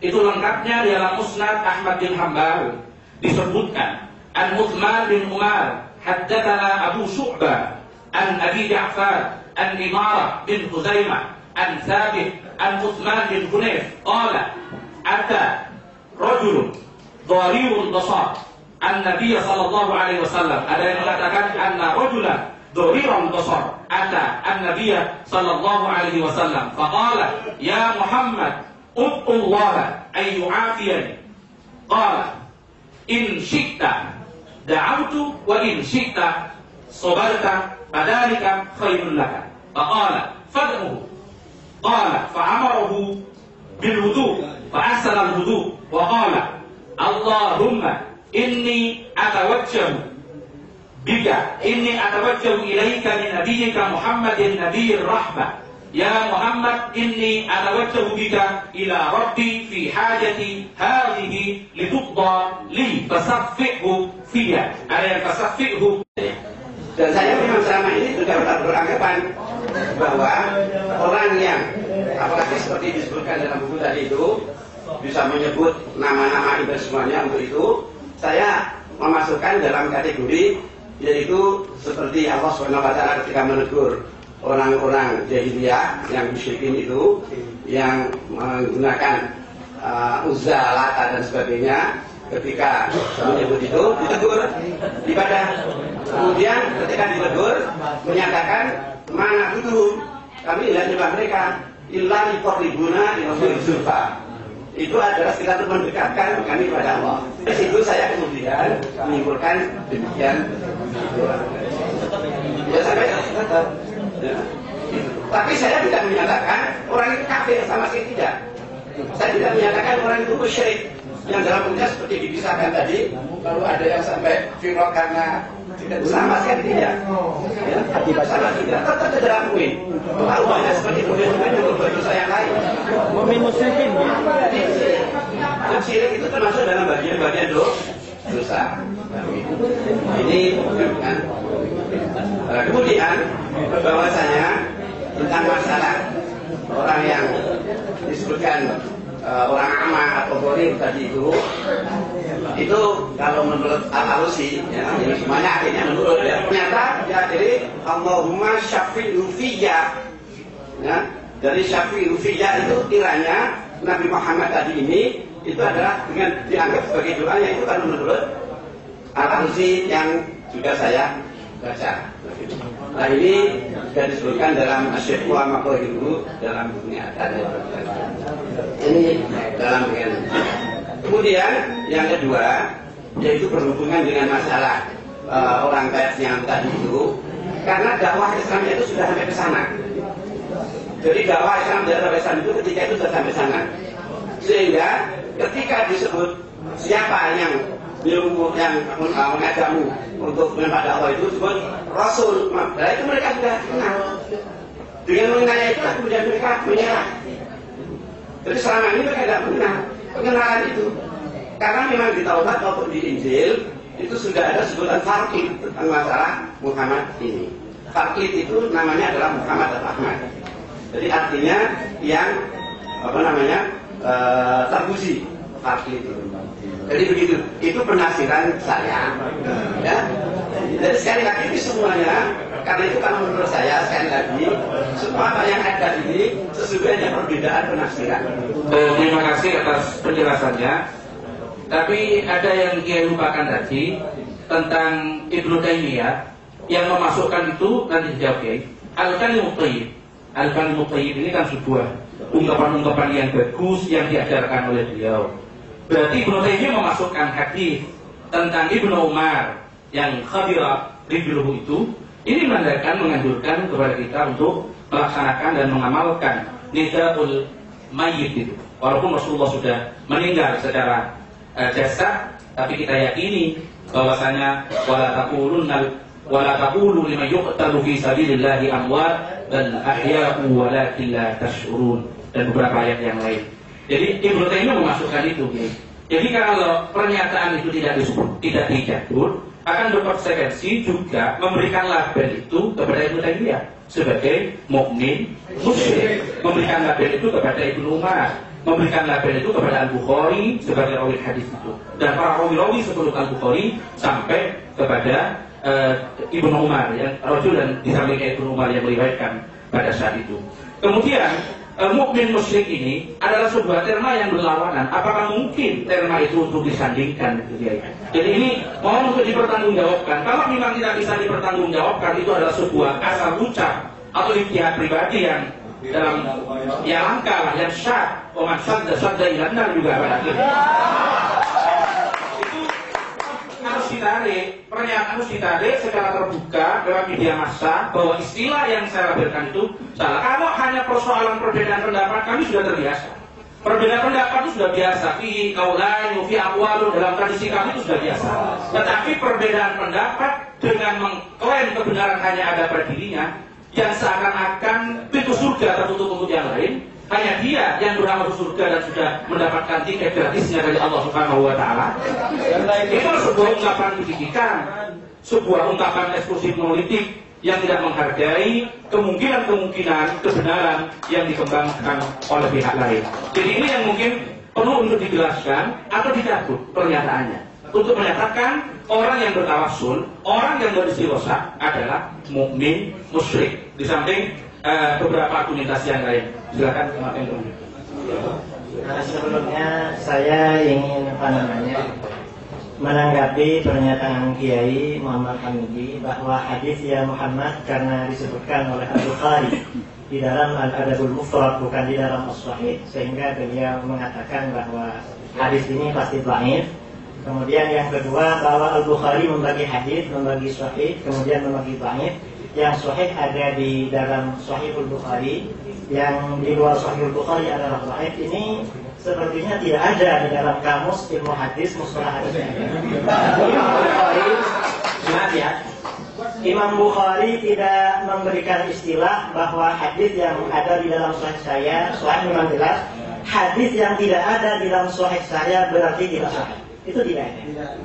itu lengkapnya di dalam Musnad Ahmad bin Hanbal disebutkan an Utsman bin Umar haddatsana Abu Syu'bah an Abi Ja'far an Imarah bin Huzaimah an Thabit an Utsman bin Hunayf qala ata rajulun dharirul basar an Nabiy sallallahu alaihi wasallam. Ada yang mengatakan anna rajulan dharirul basar ata an Nabiy sallallahu alaihi wasallam faqala ya Muhammad ud'u Allah ay yu'afiyani qala in syi'ta da'awtu wa in syi'ta sabarta fadhalika khairun laka faqala fad'uhu qala fa'amarahu bil wudu' fa ahsana al wudu' wa qala Allahumma inni atawajjahu bika inni atawajjahu ilaika min nabiyyika Muhammadin nabiyyir rahmah ya Muhammad inni atawajjahu bika ila rabbi fi hajati hadhihi litubda li fasaffihu fiyya. Ada yang fasaffihu. Dan saya memang selama ini sudah beranggapan bahwa orang yang apalagi seperti disebutkan dalam buku tadi itu bisa menyebut nama-nama itu semuanya. Untuk itu saya memasukkan dalam kategori yaitu seperti Allah SWT ketika menegur orang-orang jahiliyah yang musyrikin itu yang menggunakan Uzza, Lata dan sebagainya, ketika menyebut itu ditegur ibadah. Kemudian ketika ditegur menyatakan mana dulu kami tidak nyembah mereka illa liqarribuna ila zulfa. itu adalah kita untuk mendekatkan kami kepada Allah. Di situ saya kemudian menyimpulkan demikian. Ya sampai tetap. Ya. Tapi saya tidak menyatakan orang itu kafir, sama sekali tidak. Saya tidak menyatakan orang itu musyrik. Yang dalam bentuknya seperti dipisahkan tadi, lalu ada yang sampai firaq karena tidak sama sekali tidak. Ya, sama tidak. Tetap tidak akui. Kalau banyak seperti itu berbuat dosa yang lain. Mukmin musyrikin. Syirik itu termasuk dalam bagian-bagian dosa. Ini kan. Kemudian bahwasanya tentang masalah orang yang disebutkan orang amah atau gharib tadi itu kalau menurut Al-Alusi ya, ini semuanya akhirnya menurut ya, ternyata ya jadi Allahumma syafi'u fiyya ya, dari syafi'u fiyya itu kiranya Nabi Muhammad tadi ini itu adalah dengan dianggap sebagai doanya itu kan menurut Al-Alusi yang juga saya baca. Nah ini sudah disebutkan dalam Asyik wa Maqahiru dalam bukunya ada. Ini dalam bagian. Kemudian yang kedua yaitu berhubungan dengan masalah orang kayak yang tadi itu, karena dakwah Islamnya itu sudah sampai ke sana. Jadi dakwah Islam dari Islam itu ketika itu sudah sampai sana, sehingga ketika disebut siapa yang mengajakmu untuk kepada Allah itu disebut Rasul. Nah itu mereka sudah kenal. Dengan mengenalnya itu kemudian mereka menyerah. Jadi selama ini mereka tidak mengenal pengenalan itu. Karena memang di Taurat maupun di Injil itu sudah ada sebutan Farqid tentang masalah Muhammad ini. Farqid itu namanya adalah Muhammad atau Ahmad. Jadi artinya yang terpuji. Farqid itu. Jadi begitu, itu penafsiran saya. Ya. Jadi sekali lagi ini semuanya, karena itu kalau menurut saya sekali lagi semua apa yang ada ini sesungguhnya perbedaan penafsiran. Terima kasih atas penjelasannya. Tapi ada yang dia lupakan tadi tentang Ibnu Taimiyah yang memasukkan itu nanti dijawab ya. Al-Kalimut Thayyib. Al-Kalimut Thayyib ini kan sebuah ungkapan-ungkapan yang bagus yang diajarkan oleh beliau. Berarti Ibnu Taimiyah memasukkan hadis tentang Ibnu Umar yang Khabira rijluhu itu, ini menganjurkan kepada kita untuk melaksanakan dan mengamalkan nidaul mayyit itu. Walaupun Rasulullah sudah meninggal secara jasad, tapi kita yakini bahwasanya wala taqulu liman yuqtalu fi sabilillahi amwat bal ahya'u walakin la tash'urun, dan beberapa ayat yang lain. Jadi Ibnu Taimiyah memasukkan itu. Jadi kalau pernyataan itu tidak dicatur, akan berkonsekuensi juga memberikan label itu kepada Ibnu Taimiyah sebagai mukmin musyrik, memberikan label itu kepada Ibnu Umar, memberikan label itu kepada Al-Bukhari sebagai rawi hadis itu, dan para rawi-rawi sebelum Al-Bukhari sampai kepada Ibnu Umar yang rajul dan disampaikan Ibnu Umar yang meriwayatkan pada saat itu. Kemudian mukmin musyrik ini adalah sebuah terma yang berlawanan. Apakah mungkin terma itu untuk disandingkan? Jadi ini mohon untuk dipertanggungjawabkan. Kalau memang tidak bisa dipertanggungjawabkan, itu adalah sebuah asal ucap atau ijtihad pribadi yang dalam yang langka lah, yang syad, oman sadda ilanar juga pada akhirnya. Itu harus ditarik, pernyataan harus ditarik secara terbuka lewat media massa bahwa istilah yang saya labelkan itu salah. Kalau hanya persoalan perbedaan pendapat, kami sudah terbiasa. Perbedaan pendapat itu sudah biasa. Fi qaulain, fi aqwalun, dalam tradisi kami itu sudah biasa. Tetapi perbedaan pendapat dengan mengklaim kebenaran hanya ada pada dirinya, yang seakan-akan pintu surga tertutup untuk yang lain, hanya dia yang berhak masuk surga dan sudah mendapatkan tiket gratisnya dari Allah Subhanahu wa taala. Itu sebuah ungkapan pendidikan, sebuah ungkapan eksklusif politik yang tidak menghargai kemungkinan-kemungkinan kebenaran yang dikembangkan oleh pihak lain. Jadi ini yang mungkin perlu untuk dijelaskan atau dicabut pernyataannya, untuk menyatakan orang yang bertawassul, orang yang beristighosa adalah mukmin musyrik. Di samping beberapa argumentasi yang lain. Silakan Pak Endro. Sebelumnya saya ingin menanggapi pernyataan Kiai Muhammad Hamidi bahwa hadis ya Muhammad karena disebutkan oleh Al-Bukhari di dalam Al-Adabul Mufrad, bukan di dalam As-Sahih, sehingga beliau mengatakan bahwa hadis ini pasti dhaif. Kemudian yang kedua, bahwa Al-Bukhari membagi hadis, membagi Sahih, kemudian membagi dhaif. Yang Sahih ada di dalam Sahihul Bukhari, yang di luar Sahihul Bukhari adalah dhaif. Ini sepertinya tidak ada di dalam kamus ilmu hadis, mustalah hadis. Imam Bukhari, maaf ya, Imam Bukhari tidak memberikan istilah bahwa hadis yang ada di dalam Sahih saya, Sahih memang jelas. Hadis yang tidak ada di dalam Sahih saya berarti tidak sahih. Itu tidak ada.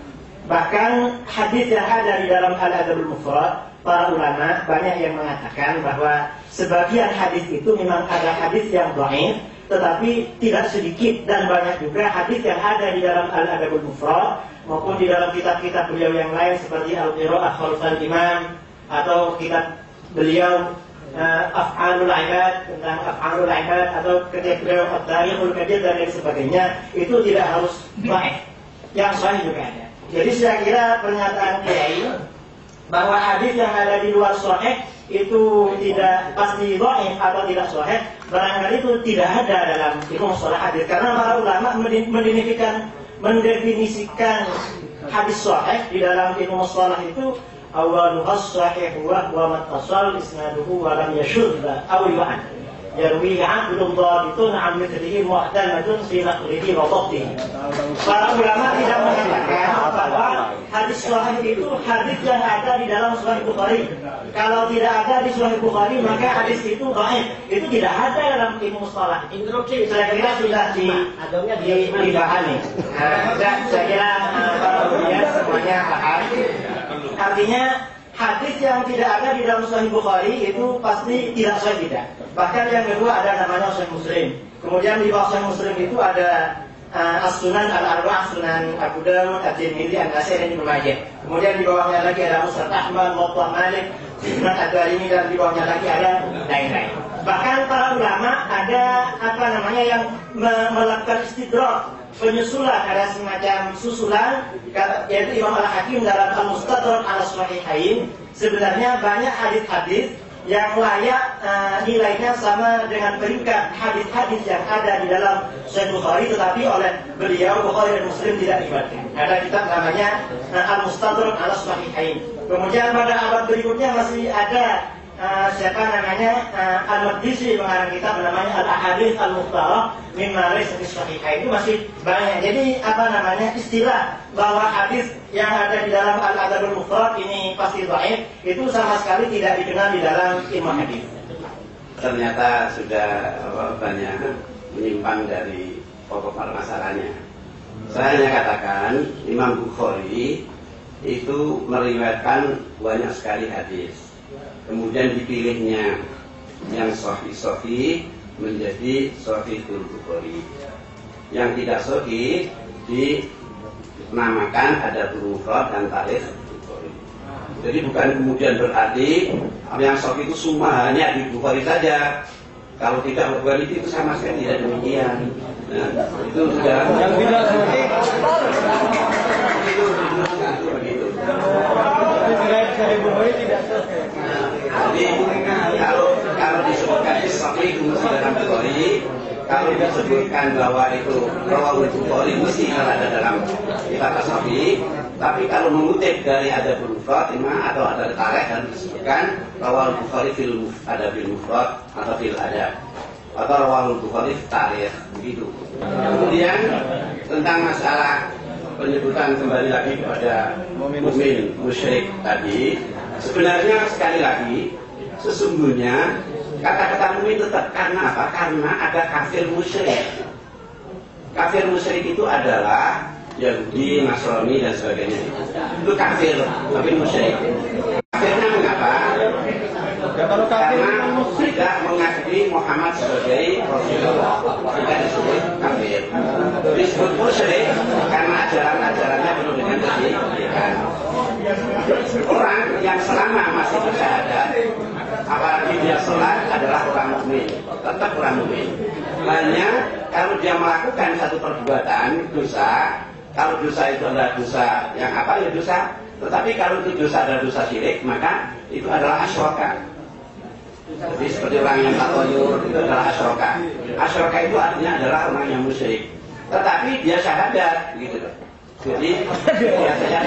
Bahkan hadis yang ada di dalam Al-Adabul Mufrad, para ulama banyak yang mengatakan bahwa sebagian hadis itu memang ada hadis yang dhaif, tetapi tidak sedikit dan banyak juga hadis yang ada di dalam Al-Adabul Mufrad maupun di dalam kitab-kitab beliau yang lain seperti Al-Qira'ah Khalfal Imam atau kitab beliau Af'alul Ibad, tentang Af'alul Ibad, atau ketika beliau At-Tarikhul Kabir dan lain sebagainya. Itu tidak harus dhaif, yang sahih juga ada. Jadi saya kira pernyataan Kiai bahwa hadis yang ada di luar sahih itu tidak pasti dhaif atau tidak sahih, barangkali itu tidak ada dalam ilmu mustalah hadis, karena para ulama mendefinisikan hadis sahih di dalam ilmu mustalah itu awaluhas sahih wa mattasal isnaduhu wa lam yashudda aw yu'an yarwihi abdul dhabitun an mithlihi mu'tamadun fi naqlihi wa dhabtihi. Para ulama tidak mengatakan bahwa hadis sahih itu hadis yang ada di dalam Sahih Bukhari. Kalau tidak ada di Sahih Bukhari maka hadis itu dhaif. Itu tidak ada dalam ilmu mustalah. Saya kira sudah dipahami. Saya kira para ulama semuanya paham. Artinya hadis yang tidak ada di dalam Sahih Bukhari itu pasti tidak sahih tidak. Bahkan yang kedua ada namanya Sahih Muslim. Kemudian di bawah Sahih Muslim itu ada As-Sunan Al-Arba'ah, Sunan Abu Dawud, At-Tirmidzi, An-Nasa'i dan Ibnu Majah. Kemudian di bawahnya lagi ada Musnad Ahmad, Muwatta Malik, Sunan Ad-Darimi, dan di bawahnya lagi ada lain-lain. Bahkan para ulama ada yang melakukan istidrak, penyusulan, ada semacam susulan, yaitu Imam Al-Hakim dalam Al-Mustadrak Al-Sahihain. Sebenarnya banyak hadis-hadis yang layak nilainya sama dengan peringkat hadis-hadis yang ada di dalam Sahih Bukhari, tetapi oleh beliau Bukhari dan Muslim tidak diriwayatkan. Ada kitab namanya Al-Mustadrak Al-Sahihain. Kemudian pada abad berikutnya masih ada Al-Maqdisi mengarang kitab namanya Al-Ahadits Al-Mukhtarah mimma laysa fi Sahihain. Itu masih banyak. Jadi istilah bahwa hadis yang ada di dalam Al-Adabul Mufrad ini pasti dhaif itu sama sekali tidak dikenal di dalam ilmu hadis. Ternyata sudah banyak menyimpang dari pokok permasalahannya. Saya hanya katakan Imam Bukhari itu meriwayatkan banyak sekali hadis. Kemudian dipilihnya yang sahih menjadi Sahihul Bukhari. Yang tidak sahih dinamakan Adabul Mufrad dan Tarikh Bukhari. Jadi bukan kemudian berarti yang sahih itu semua hanya di Bukhari saja. Kalau tidak Bukhari itu sama sekali tidak demikian. Nah, itu sudah yang tidak sahih. Itu begitu. Jadi kalau disebutkan sahih mesti dalam Bukhari, kalau disebutkan bahwa itu rawahul Bukhari mesti ada dalam kitab sahih. Tapi kalau mengutip dari Adabul Mufrad atau ada tarikh dan disebutkan rawahul Bukhari fil Adabil Mufrad atau fil Adab atau rawahul Bukhari tarikh begitu. Kemudian tentang masalah penyebutan kembali lagi kepada mukmin musyrik tadi, sebenarnya sekali lagi sesungguhnya kata-kata mukmin tetap karena apa? Karena ada kafir musyrik. Kafir musyrik itu adalah Yahudi, Nasrani dan sebagainya. Itu kafir, tapi musyrik. Kafirnya mengapa? Karena tidak mengakui Muhammad sebagai Rasulullah, tidak disebut kafir. Disebut musyrik karena ajaran-ajarannya penuh dengan kesyirikan. Orang yang selama masih bersyahadat, apalagi dia sholat, adalah orang mukmin, tetap orang mukmin. Hanya kalau dia melakukan satu perbuatan dosa, kalau dosa itu adalah dosa yang apa ya dosa, tetapi kalau itu dosa adalah dosa syirik, maka itu adalah asyraka. Jadi seperti orang yang tatoyur itu adalah asyraka. Asyraka itu artinya adalah orang yang musyrik. Tetapi dia syahadat, gitu loh. Jadi biasanya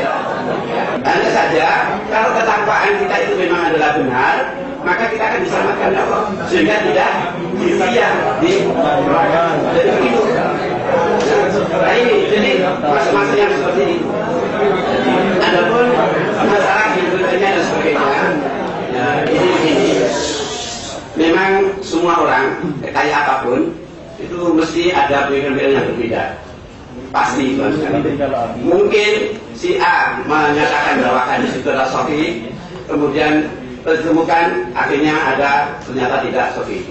hanya saja kalau ketakwaan kita itu memang adalah benar, maka kita akan diselamatkan Allah sehingga tidak disiap di neraka. Jadi begitu. Nah ini, jadi maksud yang seperti ini. Adapun masalah hidupnya dan sebagainya, ya, ini memang semua orang kayak apapun itu mesti ada pemikiran yang berbeda. Pasti mungkin si A menyatakan bahwa hadis itu adalah sahih, kemudian ditemukan akhirnya ada ternyata tidak sahih.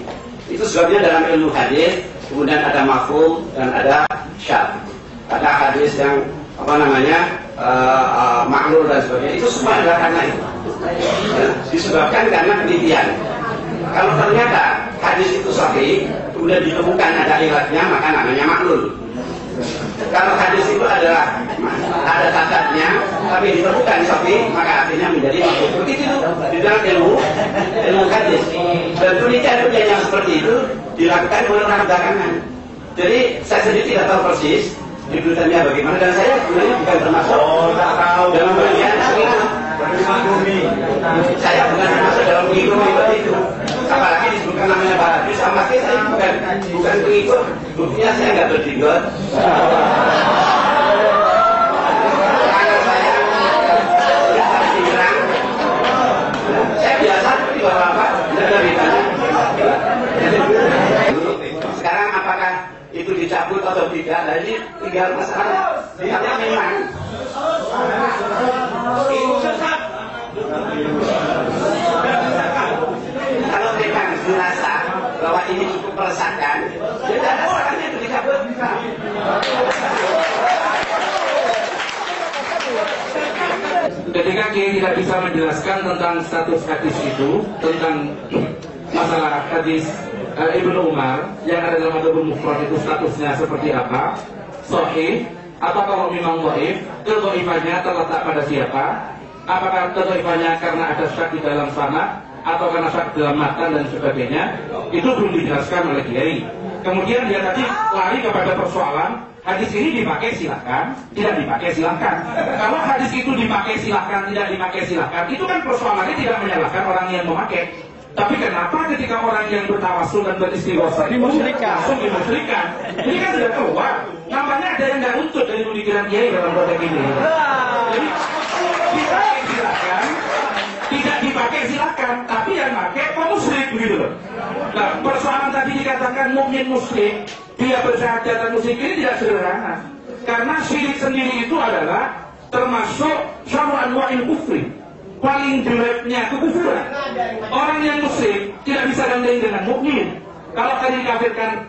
Itu sebabnya dalam ilmu hadis kemudian ada mafhum dan ada syadz. Ada hadis yang maklul dan sebagainya. Itu semua adalah karena itu. Ya, disebabkan karena penelitian. Kalau ternyata hadis itu sahih, kemudian ditemukan ada ilatnya, maka namanya maklul. Kalau hadis itu adalah ada catatnya, tapi ditemukan sahih, maka artinya menjadi maklul. Begitu di dalam ilmu hadis. Dan penelitian yang seperti itu dilakukan oleh orang belakangan. Jadi saya sendiri tidak tahu persis penelitiannya bagaimana, dan saya sebenarnya bukan termasuk dalam bagian saya bukan termasuk dalam pengikut itu. Apalagi disebutkan namanya Bahabi, sama sekali saya bukan pengikut. Buktinya saya nggak berjenggot. Saya biasa seperti bapak-bapak, tidak ada bedanya. Sekarang apakah itu dicabut atau tidak? Nah ini tinggal masalah lihatnya memang kalau memang dirasa bahwa ini cukup meresahkan, tidak ada salahnya itu dicabut. Ketika Kiai tidak bisa menjelaskan tentang status hadis itu, tentang masalah hadis Ibnu Umar yang ada dalam Adabul Mufrad itu statusnya seperti apa, sahih atau kalau memang dhaif, kedhaifannya terletak pada siapa? Apakah kedhaifannya karena ada syak di dalam sanad atau karena syak dalam matan dan sebagainya? Itu belum dijelaskan oleh Kiai. Kemudian dia tadi lari kepada persoalan hadis ini dipakai silahkan, tidak dipakai silahkan. Kalau hadis itu dipakai silahkan, tidak dipakai silahkan, itu kan persoalannya tidak menyalahkan orang yang memakai. Tapi kenapa ketika orang yang bertawassul dan beristighosa langsung dimusyrikan? Ini kan sudah keluar. Namanya ada yang nggak untut dari pemikiran Kiai dalam konteks ini. Jadi dipakai silakan, tidak dipakai silakan, tapi yang pakai pemusyrik begitu loh. Nah, persoalan tadi dikatakan mukmin musyrik, dia bersyahadat dan musyrik ini tidak sederhana. Karena syirik sendiri itu adalah termasuk syar'u anwa'il kufri. Paling jeleknya kekufuran. Orang yang musyrik tidak bisa gandeng dengan mukmin. Kalau tadi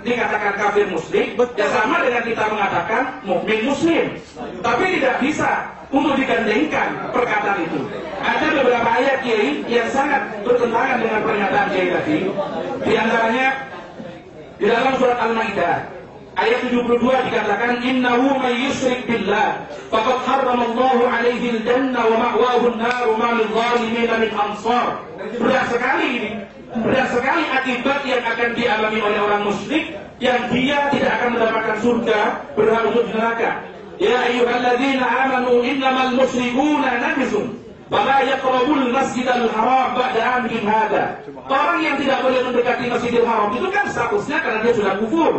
dikatakan kafir musyrik, ya sama dengan kita mengatakan mukmin muslim. Tapi tidak bisa untuk digandengkan perkataan itu. Ada beberapa ayat Kiai yang sangat bertentangan dengan pernyataan Kiai tadi. Di antaranya di dalam surat Al-Maidah ayat 72 dikatakan innahu may yusyrik billah faqad harramallahu alaihi al-jannah wa ma'wahu an-nar wa ma lil-zalimin min ansar. Berat sekali ini. Berat sekali akibat yang akan dialami oleh orang musyrik yang dia tidak akan mendapatkan surga, berhak untuk neraka. Ya ayyuhalladzina amanu innamal musyrikuuna najisun fala yaqrabul masjidal haram ba'da 'amihim hadza. Orang yang tidak boleh mendekati Masjidil Haram itu kan statusnya karena dia sudah kufur.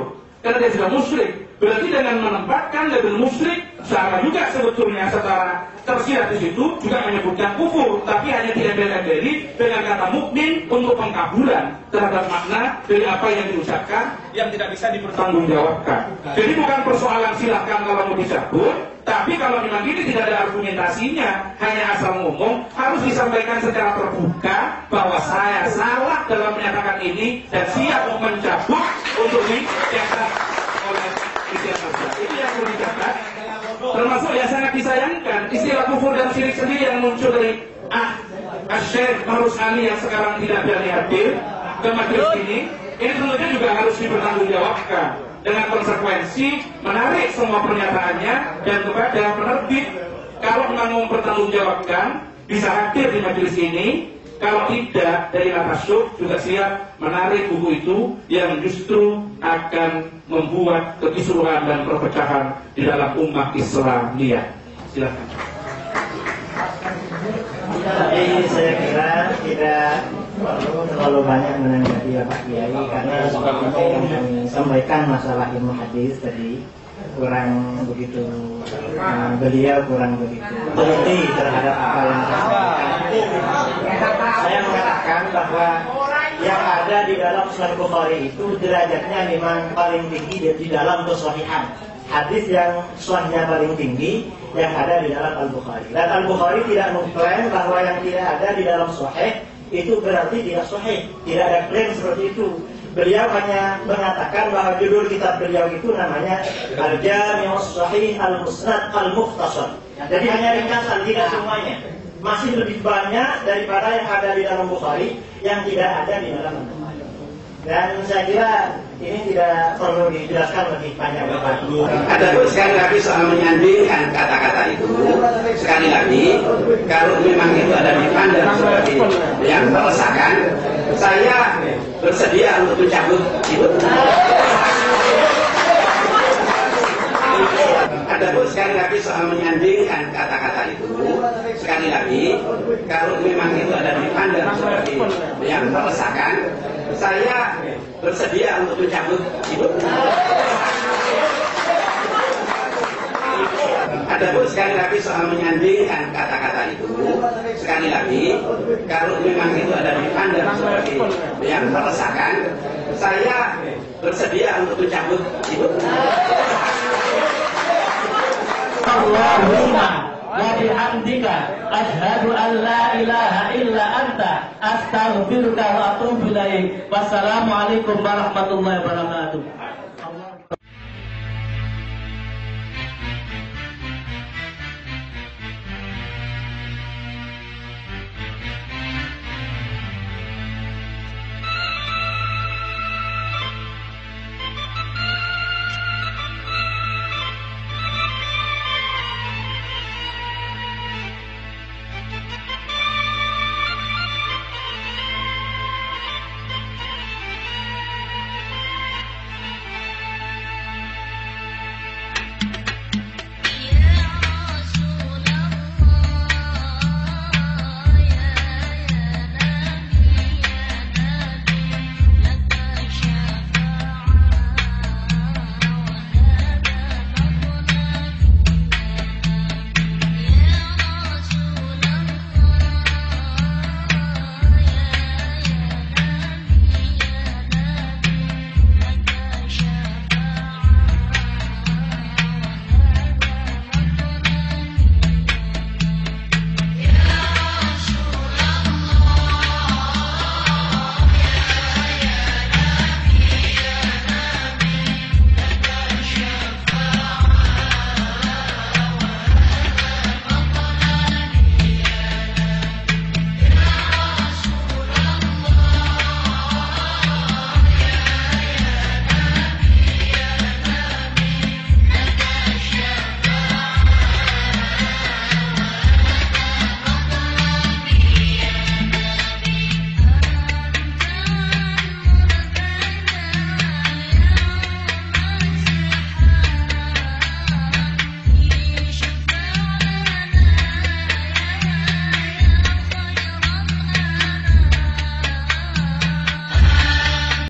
Karena dia sudah musyrik. Berarti dengan menempatkan label musyrik, sama juga sebetulnya secara tersirat di situ juga menyebutkan kufur, tapi hanya diembel-embeli dengan kata mukmin untuk pengkaburan terhadap makna dari apa yang diucapkan yang tidak bisa dipertanggungjawabkan. Jadi bukan persoalan silahkan kalau mau dicabut, tapi kalau memang ini tidak ada argumentasinya, hanya asal ngomong, harus disampaikan secara terbuka bahwa saya salah dalam menyatakan ini dan siap mencabut untuk dicatat oleh istilah saja. Itu yang perlu dicatat. Termasuk yang sangat disayangkan istilah kufur dan syirik sendiri yang muncul dari Syekh Marus Ali yang sekarang tidak berani hadir ke majelis ini tentunya juga harus dipertanggungjawabkan dengan konsekuensi menarik semua pernyataannya dan kepada penerbit kalau memang mempertanggungjawabkan bisa hadir di majelis ini Kalau tidak, dari Makasuf juga siap menarik buku itu yang justru akan membuat kekisruhan dan perpecahan di dalam umat Islamiyah. Silakan. Tapi saya kira tidak perlu terlalu banyak menanggapi Pak Kiai, karena seperti yang kami sampaikan masalah ilmu hadis tadi kurang begitu, beliau kurang begitu teliti terhadap apa yang saya sampaikan. Saya mengatakan bahwa yang ada di dalam Sahih Bukhari itu derajatnya memang paling tinggi di dalam kesahihan. Hadis yang sahihnya paling tinggi yang ada di dalam Al-Bukhari. Dan Al-Bukhari tidak mengklaim bahwa yang tidak ada di dalam sahih itu berarti tidak sahih. Tidak ada klaim seperti itu. Beliau hanya mengatakan bahwa judul kitab beliau itu namanya Al-Jami'us Sahih Al-Musnad Al-Mukhtasar. Jadi hanya ringkasan, tidak semuanya. Masih lebih banyak daripada yang ada di dalam Bukhari yang tidak ada di dalam Al-Bukhari. Dan saya kira ini tidak perlu dijelaskan lebih panjang. Ada sekali lagi soal menyandingkan kata-kata itu. Sekali lagi, kalau memang itu ada dipandang seperti yang meresahkan, saya bersedia untuk mencabut itu. Ada sekali lagi soal menyandingkan kata-kata itu. Sekali lagi, kalau memang itu ada dipandang seperti yang meresahkan, saya bersedia untuk mencabut itu. Ada sekali lagi soal menyandingkan kata-kata itu. Sekali lagi, kalau memang itu ada dipandang seperti yang meresahkan, saya bersedia untuk mencabut itu. Allahumma wa bihamdika asyhadu an la ilaha illa anta astaghfiruka wa atubu ilaik. Wassalamualaikum warahmatullahi wabarakatuh.